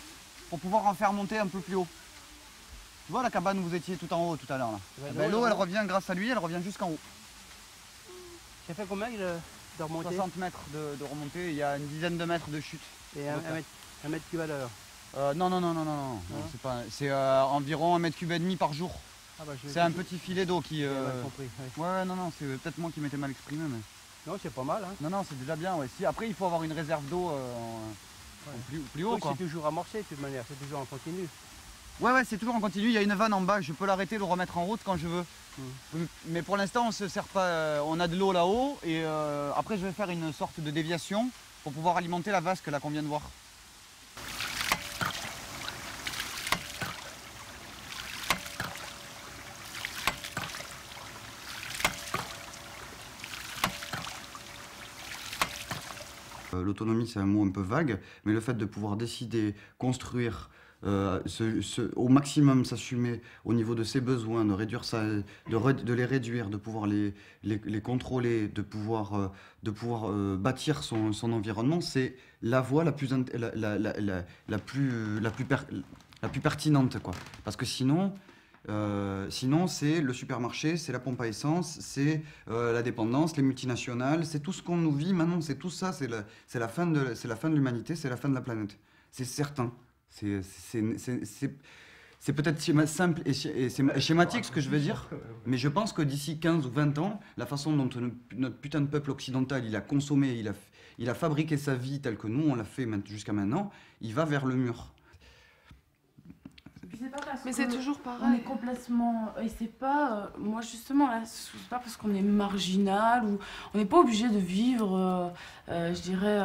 pour pouvoir en faire monter un peu plus haut. Tu vois la cabane où vous étiez tout en haut tout à l'heure là. L'eau elle revient grâce à lui, elle revient jusqu'en haut. Ça fait combien de remontée. 60 mètres de remontée, il y a une dizaine de mètres de chute. Et un mètre cube à l'heure? Non, c'est environ 1,5 mètre cube par jour. Ah bah, c'est un petit filet d'eau qui... compris, ouais, non, c'est peut-être moi qui m'étais mal exprimé. Mais... Non, c'est pas mal. Hein. Non, c'est déjà bien. Ouais. Après, il faut avoir une réserve d'eau plus haut. Oui, c'est toujours amorcé de toute manière, c'est toujours en continu. Ouais, c'est toujours en continu. Il y a une vanne en bas, je peux l'arrêter, le remettre en route quand je veux. Mais pour l'instant, on se sert pas. On a de l'eau là-haut et après, je vais faire une sorte de déviation pour pouvoir alimenter la vasque là qu'on vient de voir. L'autonomie, c'est un mot un peu vague, mais le fait de pouvoir décider, construire, au maximum s'assumer au niveau de ses besoins, de réduire de les réduire, de pouvoir les contrôler, de pouvoir bâtir son environnement, c'est la voie la plus pertinente, quoi. Parce que sinon c'est le supermarché, c'est la pompe à essence, c'est la dépendance, les multinationales, c'est tout ce qu'on nous vit maintenant, c'est tout ça, c'est la fin de l'humanité, c'est la fin de la planète. C'est certain. C'est peut-être simple et schématique ce que je veux dire, mais je pense que d'ici 15 ou 20 ans, la façon dont notre putain de peuple occidental, il a consommé, il a fabriqué sa vie telle que nous, on l'a fait jusqu'à maintenant, il va vers le mur. Mais c'est toujours pareil. On est complètement... Et c'est pas... moi, justement, là, c'est pas parce qu'on est marginal ou... On n'est pas obligé de vivre, je dirais...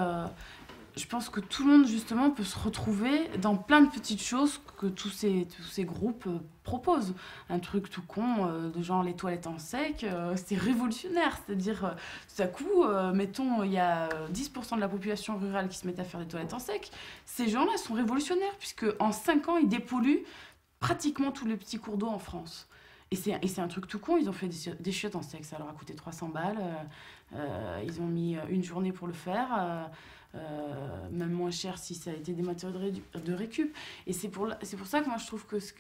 je pense que tout le monde, justement, peut se retrouver dans plein de petites choses que tous ces groupes proposent. Un truc tout con, de genre les toilettes en sec, c'est révolutionnaire. C'est-à-dire, tout à coup, mettons, il y a 10% de la population rurale qui se met à faire des toilettes en sec. Ces gens-là sont révolutionnaires, puisque en 5 ans, ils dépolluent pratiquement tous les petits cours d'eau en France. Et c'est un truc tout con, ils ont fait des chiottes en sec, ça leur a coûté 300 balles. Ils ont mis une journée pour le faire. Même moins cher si ça a été des matériaux de récup. Et c'est pour ça que moi je trouve que ce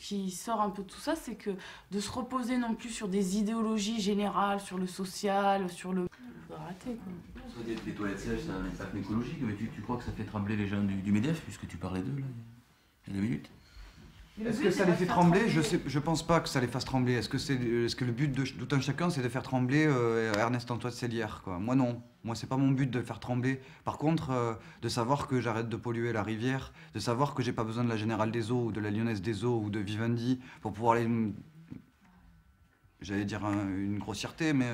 qui sort un peu de tout ça, c'est que de se reposer non plus sur des idéologies générales, sur le social, sur le... Il faut arrêter, quoi. Les toilettes sèches, c'est un impact écologique, mais tu crois que ça fait trembler les gens du MEDEF, puisque tu parlais d'eux, là, il y a 2 minutes? Est-ce que ça les fait trembler? Je pense pas que ça les fasse trembler. Est-ce que le but de tout un chacun, c'est de faire trembler Ernest-Antoine Selière, quoi? Moi non. Moi, c'est pas mon but de faire trembler. Par contre, de savoir que j'arrête de polluer la rivière, de savoir que j'ai pas besoin de la Générale des Eaux ou de la Lyonnaise des Eaux ou de Vivendi pour pouvoir aller... J'allais dire une grossièreté, mais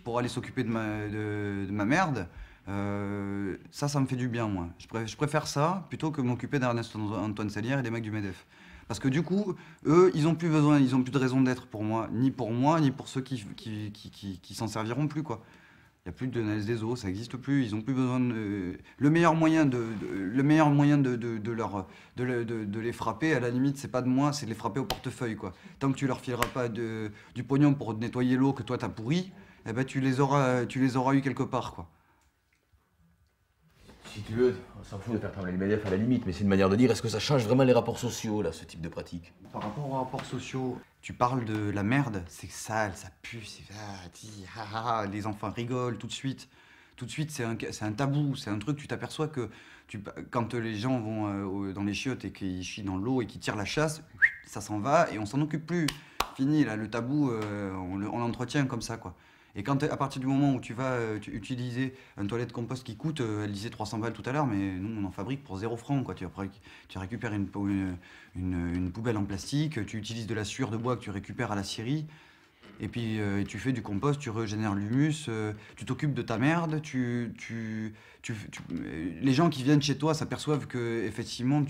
pour aller s'occuper de ma merde, ça me fait du bien, moi. Je préfère ça plutôt que m'occuper d'Ernest-Antoine Selière et des mecs du MEDEF. Parce que du coup, eux, ils ont plus de raison d'être pour moi, ni pour ceux qui s'en serviront plus, quoi. Il n'y a plus de NS des eaux, ça n'existe plus, ils n'ont plus besoin de... Le meilleur moyen de les frapper, à la limite, c'est pas de moi, c'est de les frapper au portefeuille, quoi. Tant que tu leur fileras pas du pognon pour nettoyer l'eau que toi t'as pourri, eh ben tu les auras eu quelque part, quoi. Si tu veux, on s'en fout de faire trembler les MEDEF à la limite, mais c'est une manière de dire, est-ce que ça change vraiment les rapports sociaux, là, ce type de pratique? Par rapport aux rapports sociaux, tu parles de la merde, c'est sale, ça pue, les enfants rigolent tout de suite. Tout de suite, c'est un tabou, c'est un truc, tu t'aperçois que quand les gens vont dans les chiottes et qu'ils chient dans l'eau et qu'ils tirent la chasse, ça s'en va et on s'en occupe plus. Fini, là, le tabou, on l'entretient comme ça, quoi. Et à partir du moment où tu vas utiliser une toilette compost qui coûte, elle disait 300 balles tout à l'heure, mais nous on en fabrique pour 0 francs, quoi. Tu récupères une poubelle en plastique, tu utilises de la sueur de bois que tu récupères à la scierie, et puis tu fais du compost, tu régénères l'humus, tu t'occupes de ta merde, les gens qui viennent chez toi s'aperçoivent que effectivement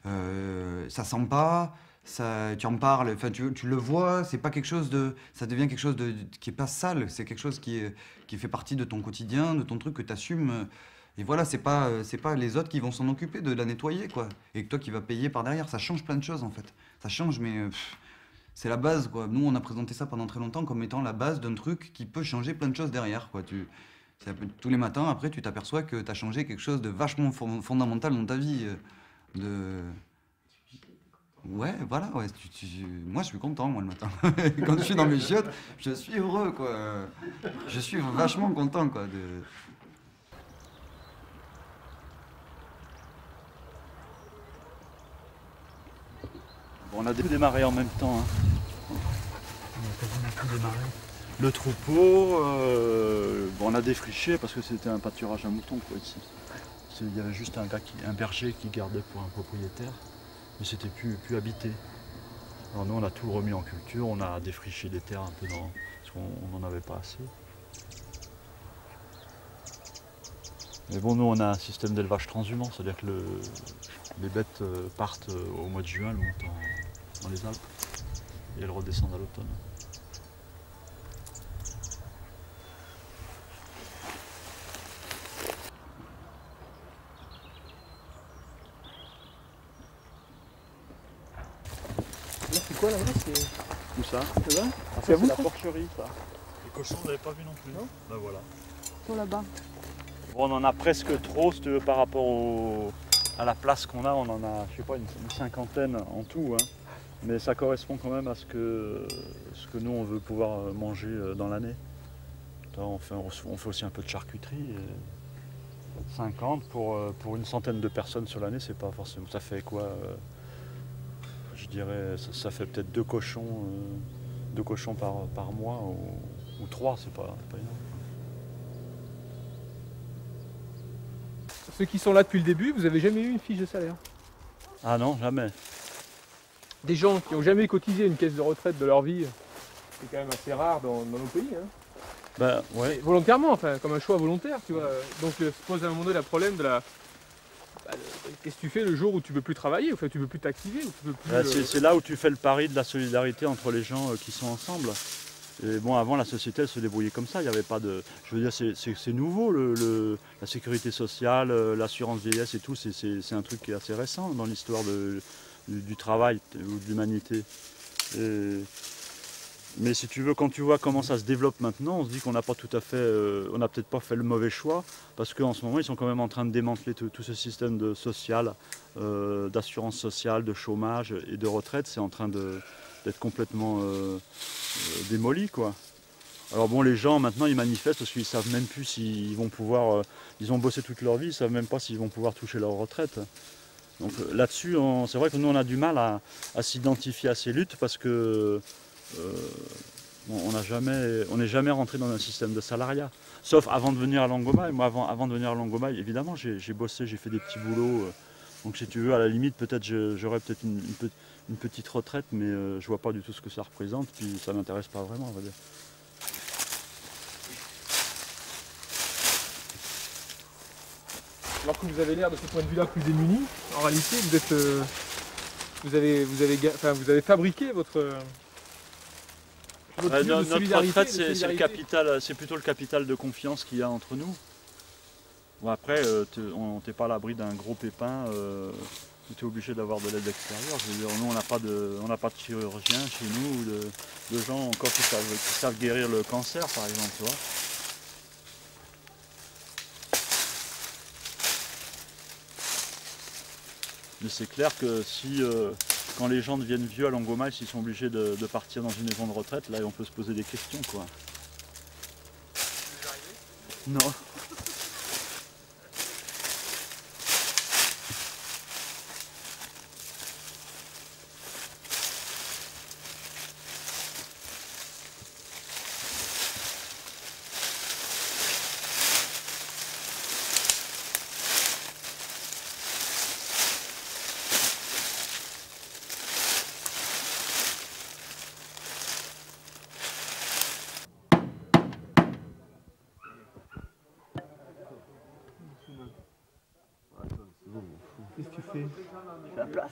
ça sent pas. Ça, tu en parles, enfin tu le vois, c'est pas quelque chose ça devient quelque chose qui est pas sale, c'est quelque chose qui fait partie de ton quotidien, de ton truc que tu assumes. Et voilà, c'est pas les autres qui vont s'en occuper de la nettoyer, quoi. Et que toi qui vas payer par derrière, ça change plein de choses en fait. Ça change, mais c'est la base, quoi. Nous on a présenté ça pendant très longtemps comme étant la base d'un truc qui peut changer plein de choses derrière, quoi. Tous les matins, après, tu t'aperçois que tu as changé quelque chose de vachement fondamental dans ta vie. Ouais, voilà, ouais, moi je suis content, moi, le matin. Quand je suis dans mes chiottes, je suis heureux, quoi. Je suis vachement content, quoi. Bon, on a démarré en même temps. Hein. On a quasiment tout démarré. Le troupeau, bon, on a défriché parce que c'était un pâturage à moutons, quoi, ici. Il y avait juste un berger qui gardait pour un propriétaire, mais c'était plus habité. Alors nous, on a tout remis en culture, on a défriché des terres un peu parce qu'on n'en avait pas assez. Mais bon, nous, on a un système d'élevage transhumant, c'est-à-dire que les bêtes partent au mois de juin, elles montent dans les Alpes, et elles redescendent à l'automne. C'est quoi là-bas? Où ça? C'est là? C'est la porcherie, ça. Les cochons, vous n'avez pas vu non plus? Non. Ben voilà. Tout là-bas. Bon, on en a presque trop, si tu veux, par rapport à la place qu'on a. On en a, je sais pas, une cinquantaine en tout. Hein. Mais ça correspond quand même à ce que nous, on veut pouvoir manger dans l'année. On fait aussi un peu de charcuterie. 50 pour une centaine de personnes sur l'année, c'est pas forcément... Ça fait quoi je dirais, ça fait peut-être 2 cochons par mois ou 3, c'est pas énorme. Ceux qui sont là depuis le début, vous avez jamais eu une fiche de salaire? Ah non, jamais. Des gens qui n'ont jamais cotisé une caisse de retraite de leur vie, c'est quand même assez rare dans nos pays. Hein. Ben, ouais. Volontairement, enfin, comme un choix volontaire, tu vois. Donc se pose à un moment donné le problème de la... Qu'est-ce que tu fais le jour où tu ne peux plus travailler, enfin, tu ne peux plus t'activer? C'est là où tu fais le pari de la solidarité entre les gens qui sont ensemble. Et bon, avant, la société, elle se débrouillait comme ça. Il n'y avait pas de... Je veux dire, c'est nouveau, la sécurité sociale, l'assurance vieillesse et tout. C'est un truc qui est assez récent dans l'histoire du travail ou de l'humanité. Mais si tu veux, quand tu vois comment ça se développe maintenant, on se dit qu'on n'a pas tout à fait... on n'a peut-être pas fait le mauvais choix, parce qu'en ce moment, ils sont quand même en train de démanteler tout ce système social, d'assurance sociale, de chômage et de retraite. C'est en train d'être complètement démoli, quoi. Alors bon, les gens, maintenant, ils manifestent parce qu'ils ne savent même plus s'ils vont pouvoir... ils ont bossé toute leur vie, ils ne savent même pas s'ils vont pouvoir toucher leur retraite. Donc là-dessus, c'est vrai que nous, on a du mal à s'identifier à ces luttes, parce que... on n'est jamais rentré dans un système de salariat, sauf avant de venir à Langomaille. Moi, avant de venir à Langomaille, évidemment, j'ai bossé, j'ai fait des petits boulots. Donc, si tu veux, à la limite, peut-être j'aurais peut-être une petite retraite, mais je vois pas du tout ce que ça représente, puis ça m'intéresse pas vraiment, on va dire. Alors que vous avez l'air de ce point de vue-là plus démuni, en réalité, vous avez fabriqué votre notre retraite, c'est le capital, c'est plutôt le capital de confiance qu'il y a entre nous. Bon, après, on n'est pas à l'abri d'un gros pépin, tu es obligé d'avoir de l'aide extérieure. Je veux dire, nous, on n'a pas de chirurgien chez nous, ou de gens encore qui savent guérir le cancer, par exemple, tu vois. Mais c'est clair que si, quand les gens deviennent vieux à Langomaille, s'ils sont obligés de partir dans une maison de retraite, là on peut se poser des questions, quoi. Non. Qu'est-ce que tu fais? Je fais la place.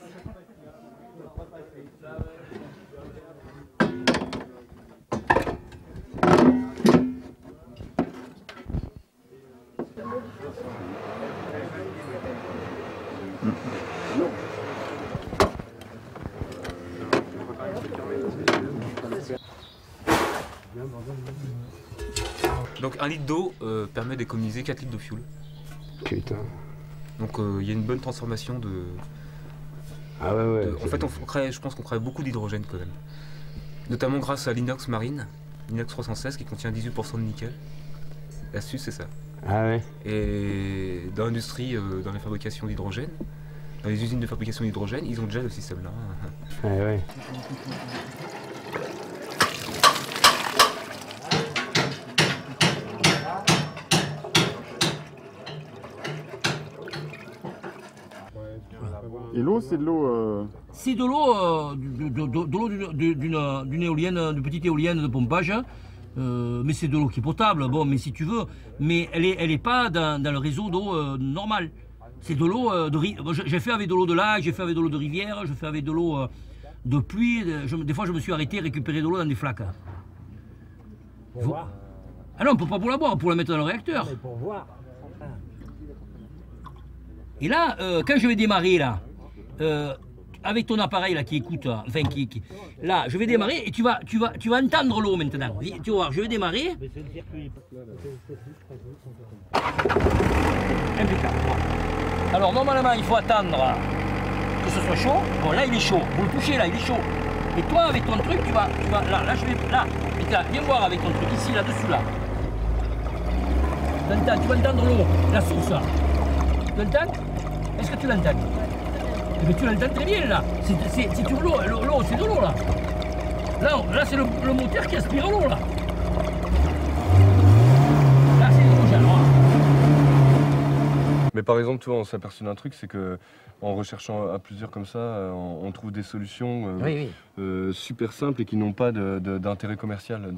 Donc 1 litre d'eau permet d'économiser 4 litres de fuel. Putain. Donc il y a une bonne transformation Ah ouais. En fait, je pense qu'on crée beaucoup d'hydrogène quand même. Notamment grâce à l'inox marine, l'inox 316 qui contient 18% de nickel. L'astuce, c'est ça. Ah ouais. Et dans l'industrie, dans la fabrication d'hydrogène, dans les usines de fabrication d'hydrogène, ils ont déjà le système-là. Ouais. Et l'eau, c'est de l'eau... C'est de l'eau d'une éolienne, d'une petite éolienne de pompage. Mais c'est de l'eau qui est potable, bon, mais si tu veux, mais elle est pas dans le réseau d'eau normal. C'est de l'eau de rivière. J'ai fait avec de l'eau de lac, j'ai fait avec de l'eau de rivière, j'ai fait avec de l'eau de pluie. Des fois, je me suis arrêté récupérer de l'eau dans des flaques. Pour voir. Ah non, pas pour la boire, pour la mettre dans le réacteur. Mais pour voir. Et là, quand je vais démarrer là, avec ton appareil là qui écoute, enfin là, je vais démarrer et tu vas entendre l'eau maintenant. Tu vas voir, je vais démarrer. Impeccable. Alors normalement, il faut attendre que ce soit chaud. Bon, là il est chaud. Vous le touchez là, il est chaud. Et toi, avec ton truc, tu vas là, je vais là. Viens voir avec ton truc ici, là-dessous là. Tu vas entendre l'eau, la source. Tu l'entends? Est-ce que tu l'entends? Eh bien, tu l'entends très bien là. C'est de l'eau, c'est de l'eau là. Là c'est le moteur qui aspire l'eau là. Là c'est l'hydrogène. Mais par exemple, tu vois, on s'est aperçu d'un truc, c'est que en recherchant à plusieurs comme ça, on trouve des solutions super simples et qui n'ont pas d'intérêt commercial.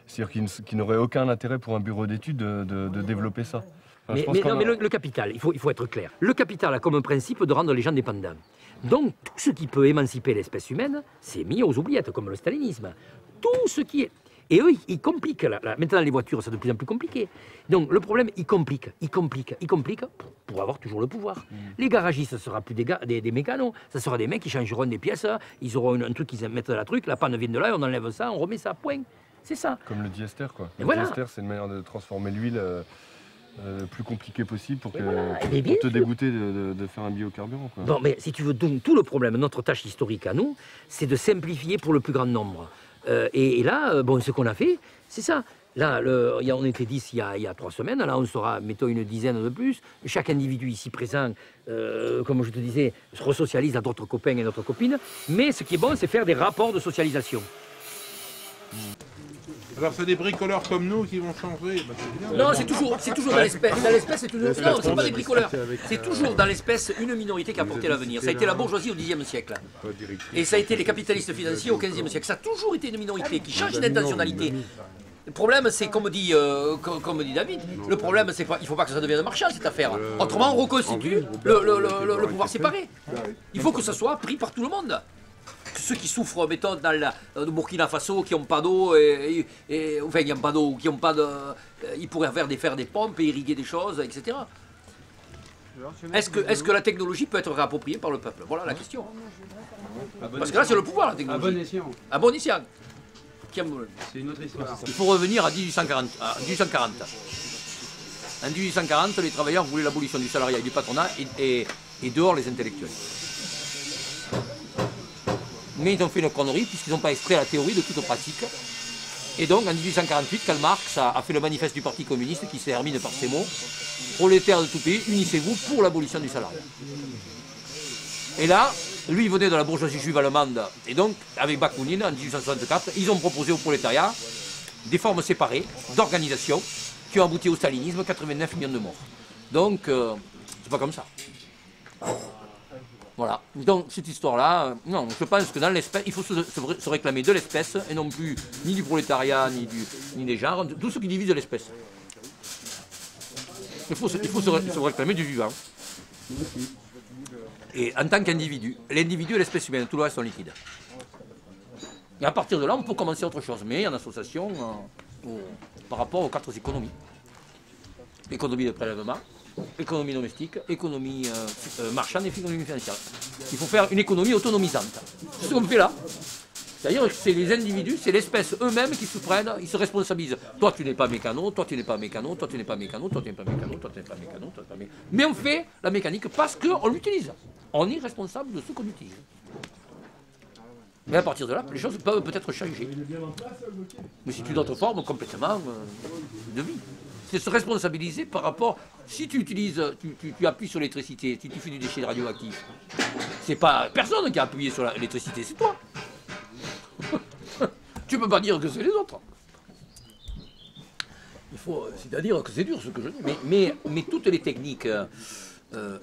C'est-à-dire qui n'auraient aucun intérêt pour un bureau d'études de développer ça. Mais le capital, il faut être clair. Le capital a comme principe de rendre les gens dépendants. Donc, tout ce qui peut émanciper l'espèce humaine, c'est mis aux oubliettes, comme le stalinisme. Tout ce qui est... Et eux, ils compliquent. Maintenant, les voitures, c'est de plus en plus compliqué. Donc, le problème, ils compliquent pour avoir toujours le pouvoir. Les garagistes, ce ne sera plus des mécanos. Ce sera des mecs qui changeront des pièces. Ils auront un truc, ils mettent la truc, la panne vient de là, on enlève ça, on remet ça, point. C'est ça. Comme le diester, quoi. Et le diester, c'est une manière de transformer l'huile le plus compliqué possible pour te dégoûter de faire un biocarburant, quoi. Bon, mais si tu veux, donc, tout le problème, notre tâche historique à nous, c'est de simplifier pour le plus grand nombre. Et là, bon, ce qu'on a fait, c'est ça. Là, on était 10 il y a 3 semaines, là on sera, mettons, une dizaine de plus. Chaque individu ici présent, comme je te disais, se resocialise à d'autres copains et d'autres copines. Mais ce qui est bon, c'est faire des rapports de socialisation. Alors c'est des bricoleurs comme nous qui vont changer. Non, c'est toujours dans l'espèce. Dans l'espèce, c'est toujours. Non, c'est pas des bricoleurs. C'est toujours dans l'espèce une minorité qui a porté l'avenir. Ça a été la bourgeoisie au Xe siècle. Et ça a été les capitalistes financiers au XVe siècle. Ça a toujours été une minorité qui change d'intentionnalité. Le problème, c'est comme dit David, le problème, c'est qu'il ne faut pas que ça devienne marchand cette affaire. Autrement, on reconstitue le pouvoir séparé. Il faut que ça soit pris par tout le monde. Ceux qui souffrent, mettons, dans le Burkina Faso, qui n'ont pas d'eau, enfin, il n'y a pas d'eau, qui n'ont pas de... Ils pourraient faire des pompes et irriguer des choses, etc. Est-ce que la technologie peut être réappropriée par le peuple? Voilà la question. Parce que là, c'est le pouvoir, la technologie. À bon escient. À bon escient. C'est une autre histoire. Il faut revenir à 1840. En 1840, les travailleurs voulaient l'abolition du salariat et du patronat et dehors les intellectuels. Mais ils ont fait une connerie puisqu'ils n'ont pas extrait la théorie de toute pratique. Et donc en 1848, Karl Marx a fait le manifeste du Parti communiste qui se termine par ces mots: prolétaires de tout pays, unissez-vous pour l'abolition du salariat. Et là, lui il venait de la bourgeoisie juive allemande, et donc avec Bakounine en 1864, ils ont proposé au prolétariat des formes séparées d'organisation qui ont abouti au stalinisme, 89 millions de morts. Donc c'est pas comme ça. Voilà, donc cette histoire-là, non, je pense que dans l'espèce, il faut se réclamer de l'espèce et non plus ni du prolétariat, ni des genres, tout ce qui divise l'espèce. Il faut se réclamer du vivant. Et en tant qu'individu, l'individu et l'espèce humaine, tout le reste sont liquides. Et à partir de là, on peut commencer autre chose, mais en association par rapport aux 4 économies. Économie de prélèvement, économie domestique, économie marchande et économie financière. Il faut faire une économie autonomisante. C'est ce qu'on fait là. C'est-à-dire que c'est les individus, c'est l'espèce eux-mêmes qui se prennent, ils se responsabilisent. Toi tu n'es pas mécano, toi tu n'es pas mécano, toi tu n'es pas mécano, toi tu n'es pas mécano, toi tu n'es pas mécano, toi tu n'es pas mécano. Mais on fait la mécanique parce qu'on l'utilise. On est responsable de ce qu'on utilise. Mais à partir de là, les choses peuvent peut-être changer. Mais c'est une autre forme complètement de vie. C'est se responsabiliser par rapport... Si tu utilises, tu appuies sur l'électricité, si tu fais du déchet radioactif, c'est pas personne qui a appuyé sur l'électricité, c'est toi. Tu peux pas dire que c'est les autres. Il faut, c'est-à-dire que c'est dur ce que je dis, mais toutes les techniques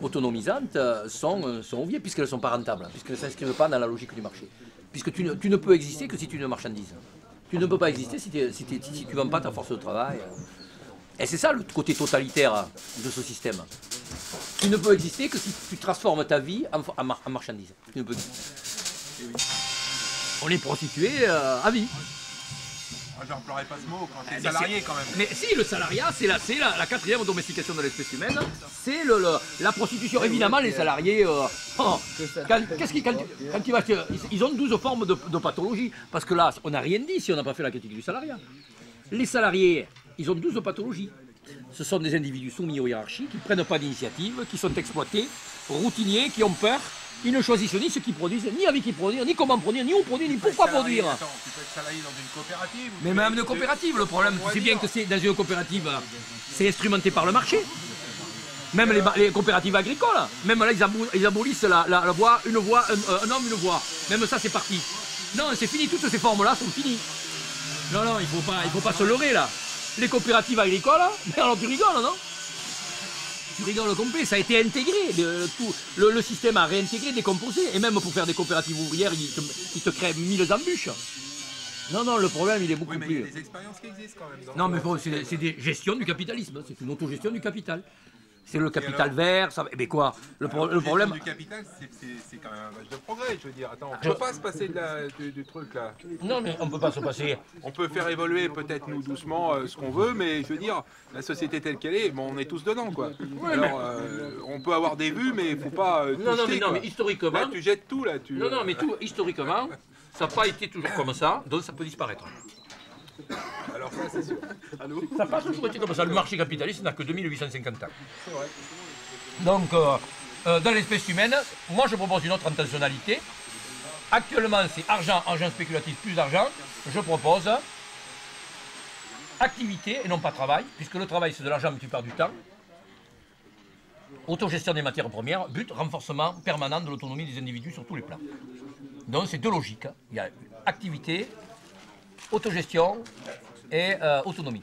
autonomisantes sont oubliées puisqu'elles ne sont pas rentables, puisqu'elles ne s'inscrivent pas dans la logique du marché. Puisque tu ne peux exister que si tu es une marchandise. Tu ne peux pas exister si tu ne vends pas ta force de travail. Et c'est ça le côté totalitaire de ce système. Tu ne peux exister que si tu transformes ta vie en marchandise. Tu ne peux exister. On est prostitué à vie. J'emploierais pas ce mot quand t'es salarié quand même. Mais si, le salariat, c'est la quatrième domestication de l'espèce humaine. C'est la prostitution. Évidemment, les salariés, quand tu vas, ils ont 12 formes de pathologie. Parce que là, on n'a rien dit si on n'a pas fait la critique du salariat. Les salariés, ils ont 12 pathologies. Ce sont des individus soumis aux hiérarchies, qui ne prennent pas d'initiative, qui sont exploités, routiniers, qui ont peur. Ils ne choisissent ni ce qu'ils produisent, ni avec qui produire, ni comment produire, ni où produire, ni pourquoi produire. Attends, tu peux être salarié dans une coopérative. Mais même une coopérative, le problème, c'est bien que c'est dans une coopérative, c'est instrumenté par le marché. Même les coopératives agricoles, même là, ils abolissent la voie, une voie, un homme, une voie. Même ça, c'est parti. Non, c'est fini, toutes ces formes-là sont finies. Non, il faut pas se leurrer, là. Les coopératives agricoles, mais alors tu rigoles, non? Tu rigoles complet, ça a été intégré, le système a réintégré, décomposé, et même pour faire des coopératives ouvrières, ils te créent 1000 embûches. Non, le problème, il est beaucoup plus... Il y a des expériences qui existent quand même. Non, mais bon, c'est des gestions du capitalisme, c'est une autogestion du capital. C'est le capital vert, ça... Mais quoi? Le problème... du capital, c'est quand même un match de progrès, je veux dire. Attends, on ne peut pas se passer du truc, là. Non, mais on ne peut pas se passer... On peut faire évoluer, peut-être, nous, doucement, ce qu'on veut, mais je veux dire, la société telle qu'elle est, bon, on est tous dedans, quoi. Ouais, alors, on peut avoir des vues, mais il ne faut pas non, mais historiquement... Là, tu jettes tout, là. Non, mais tout, historiquement, ça n'a pas été toujours comme ça, donc ça peut disparaître. Alors ça, c'est sûr. Ça n'a pas toujours été comme ça. Le marché capitaliste n'a que 2850 ans. C'est vrai. Donc, dans l'espèce humaine, moi je propose une autre intentionnalité. Actuellement, c'est argent spéculatif plus argent. Je propose activité et non pas travail, puisque le travail c'est de l'argent mais tu perds du temps. Autogestion des matières premières, but, renforcement permanent de l'autonomie des individus sur tous les plans. Donc c'est deux logiques. Il y a activité, autogestion et autonomie.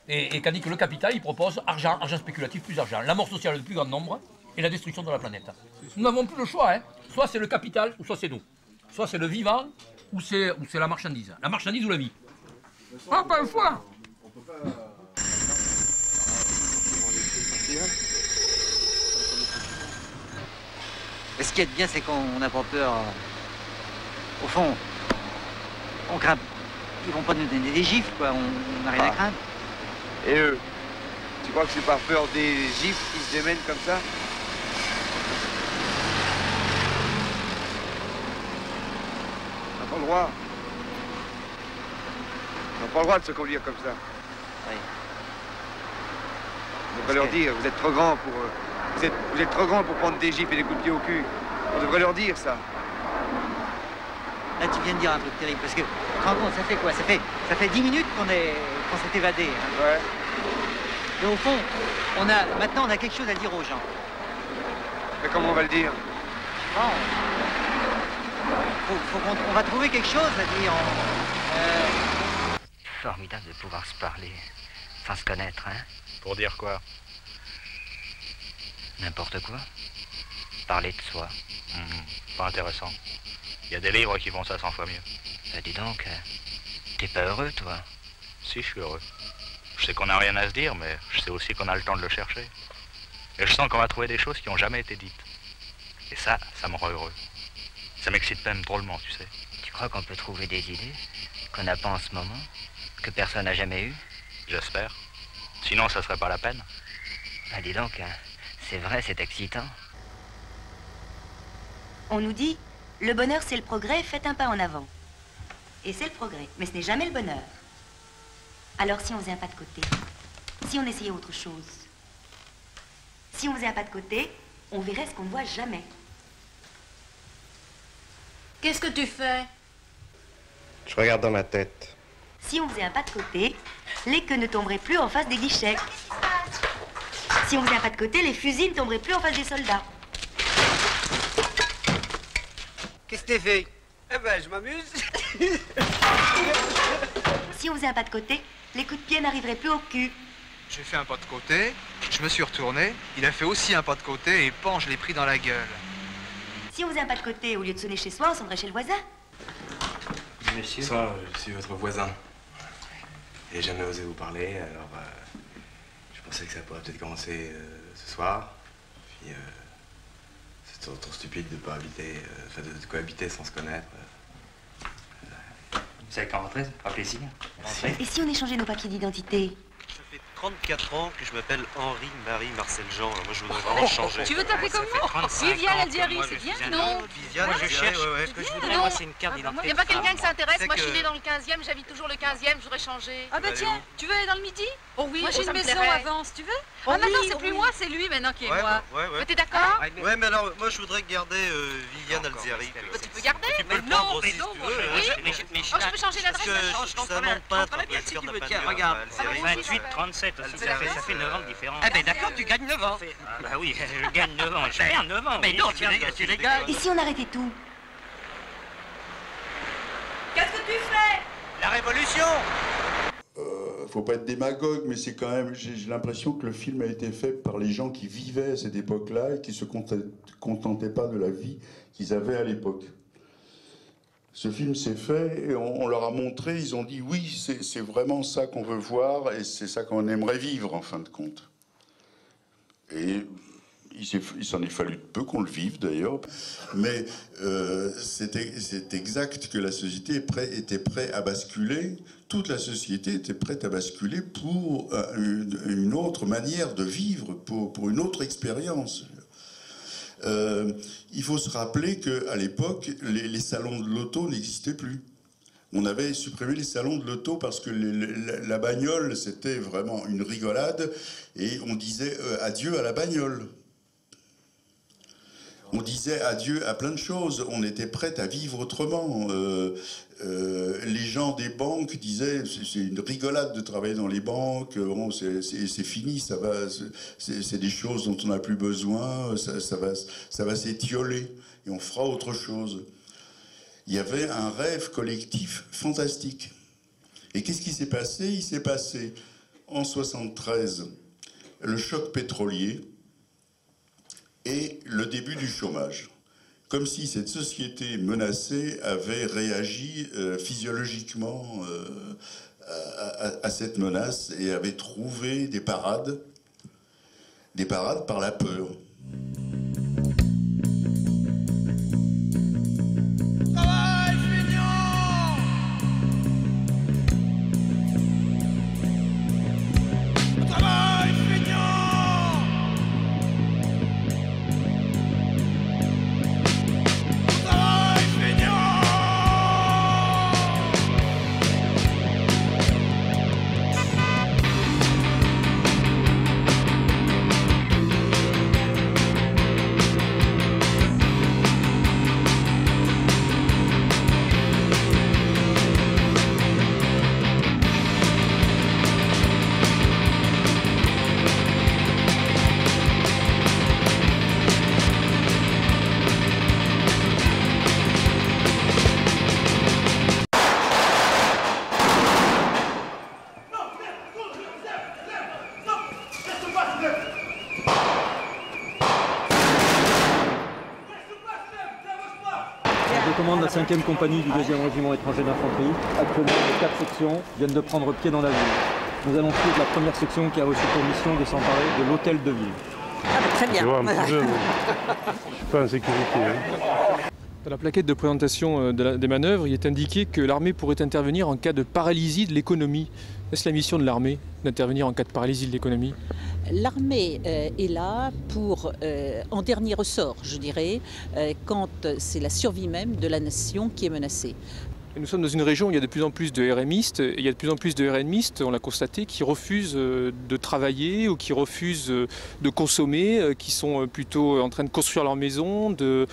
Et tandis que le capital, il propose argent spéculatif plus argent, la mort sociale du plus grand nombre et la destruction de la planète. Nous n'avons plus le choix, hein. Soit c'est le capital, ou soit c'est nous. Soit c'est le vivant, ou c'est la marchandise. La marchandise ou la vie. Ah, pas le choix. Et ce qui est bien, c'est qu'on n'a pas peur. Au fond, on craint. Ils vont pas nous donner des gifles, quoi. On n'a rien à craindre. Et eux, tu crois que c'est par peur des gifles qui se démènent comme ça? On n'a pas le droit. On n'a pas le droit de se conduire comme ça. Oui. On devrait leur dire, vous êtes trop grands pour... Vous êtes trop grands pour prendre des gifles et des coups de pied au cul. On devrait leur dire ça. Là, tu viens de dire un truc terrible, parce que, tu te rends compte, ça fait quoi? Ça fait 10 minutes qu'on s'est évadé. Hein. Ouais. Et au fond, maintenant, on a quelque chose à dire aux gens. Mais comment on va le dire? Bon, on va trouver quelque chose à dire. Formidable de pouvoir se parler, sans se connaître, hein. Pour dire quoi? N'importe quoi. Parler de soi. Pas intéressant. Il y a des livres qui font ça 100 fois mieux. Bah dis donc, t'es pas heureux, toi? Si, je suis heureux. Je sais qu'on n'a rien à se dire, mais je sais aussi qu'on a le temps de le chercher. Et je sens qu'on va trouver des choses qui n'ont jamais été dites. Et ça me rend heureux. Ça m'excite même drôlement, tu sais. Tu crois qu'on peut trouver des idées qu'on n'a pas en ce moment? Que personne n'a jamais eues? J'espère. Sinon, ça serait pas la peine. Bah dis donc, c'est vrai, c'est excitant. On nous dit, le bonheur c'est le progrès, faites un pas en avant. Et c'est le progrès, mais ce n'est jamais le bonheur. Alors si on faisait un pas de côté, si on essayait autre chose, si on faisait un pas de côté, on verrait ce qu'on ne voit jamais. Qu'est-ce que tu fais? Je regarde dans ma tête. Si on faisait un pas de côté, les queues ne tomberaient plus en face des guichets. Si on faisait un pas de côté, les fusils ne tomberaient plus en face des soldats. Qu'est-ce que t'as fait? Eh ben, je m'amuse. Si on faisait un pas de côté, les coups de pied n'arriveraient plus au cul. J'ai fait un pas de côté, je me suis retourné, il a fait aussi un pas de côté et pan, je l'ai pris dans la gueule. Si on faisait un pas de côté, au lieu de sonner chez soi, on sonnerait chez le voisin. Monsieur. Bonsoir, je suis votre voisin. J'ai jamais osé vous parler, alors je pensais que ça pourrait peut-être commencer ce soir. Puis c'est trop stupide de pas habiter, enfin de cohabiter sans se connaître. Vous savez qu'en rentrer, ça fera plaisir. Et si on échangeait nos papiers d'identité? Ça fait 34 ans que je m'appelle Henri-Marie Marcel Jean. Moi, je voudrais vraiment changer. Tu veux t'appeler comme moi? Viviane Aldieri, c'est bien? Non. Viviane, moi, je cherche. Ce que je voudrais, moi, c'est une carte d'identité. Il n'y a pas quelqu'un qui s'intéresse? Moi, je suis née dans le 15e, j'habite toujours le 15e, je voudrais changer. Ah bah tiens, tu veux aller dans le Midi? Oh oui, moi j'ai une maison avant, si tu veux. Ah maintenant, c'est plus moi, c'est lui maintenant qui est moi. Mais t'es d'accord? Ouais, mais alors, moi, je voudrais garder Viviane Aldieri. Tu peux garder? Mais non, mais non. Je peux changer l'adresse? Ça monte pas. Tiens, regarde. 28, 37 aussi, ça fait 9 ans de différence. Ah ben d'accord, tu gagnes 9 ans. Bah oui, je gagne 9 ans, je perds 9 ans. Mais non, tu les gagnes. Et si on arrêtait tout? Qu'est-ce que tu fais? La révolution. Faut pas être démagogue, mais c'est quand même. J'ai l'impression que le film a été fait par les gens qui vivaient à cette époque-là et qui se contentaient pas de la vie qu'ils avaient à l'époque. Ce film s'est fait et on leur a montré, ils ont dit oui, c'est vraiment ça qu'on veut voir et c'est ça qu'on aimerait vivre en fin de compte. Et il s'en est fallu peu qu'on le vive d'ailleurs, mais c'est exact que la société était prête à basculer, toute la société était prête à basculer pour une autre manière de vivre, pour une autre expérience. Il faut se rappeler qu'à l'époque, les salons de l'auto n'existaient plus. On avait supprimé les salons de l'auto parce que la bagnole, c'était vraiment une rigolade et on disait adieu à la bagnole. On disait adieu à plein de choses. On était prêt à vivre autrement. Les gens des banques disaient c'est une rigolade de travailler dans les banques. Bon, c'est fini, ça va. C'est des choses dont on n'a plus besoin. Ça va s'étioler et on fera autre chose. Il y avait un rêve collectif fantastique. Et qu'est-ce qui s'est passé? Il s'est passé en 73 le choc pétrolier et le début du chômage. Comme si cette société menacée avait réagi physiologiquement à cette menace et avait trouvé des parades par la peur. Je commande la 5e compagnie du 2e régiment étranger d'infanterie. Actuellement, les 4 sections viennent de prendre pied dans la ville. Nous allons suivre la première section qui a reçu pour mission de s'emparer de l'hôtel de ville. Ah bah, très bien. Je vois un petit peu, je suis pas en sécurité. Hein. Dans la plaquette de présentation des manœuvres, il est indiqué que l'armée pourrait intervenir en cas de paralysie de l'économie. Est-ce la mission de l'armée d'intervenir en cas de paralysie de l'économie? L'armée est là pour, en dernier ressort, je dirais, quand c'est la survie même de la nation qui est menacée. Et nous sommes dans une région où il y a de plus en plus de RMistes, et il y a de plus en plus de RMistes, on l'a constaté, qui refusent de travailler ou qui refusent de consommer, qui sont plutôt en train de construire leur maison, de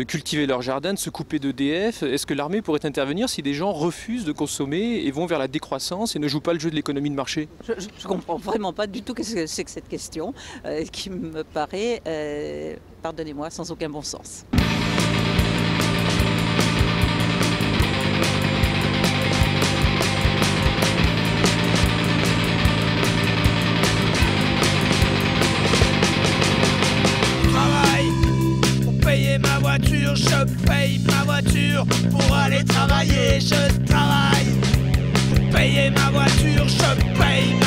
cultiver leur jardin, de se couper d'EDF. Est-ce que l'armée pourrait intervenir si des gens refusent de consommer et vont vers la décroissance et ne jouent pas le jeu de l'économie de marché? Je ne comprends vraiment pas du tout ce que c'est que cette question, qui me paraît, pardonnez-moi, sans aucun bon sens. Ma voiture, je paye ma voiture pour aller travailler, je travaille. Pour payer ma voiture, je paye ma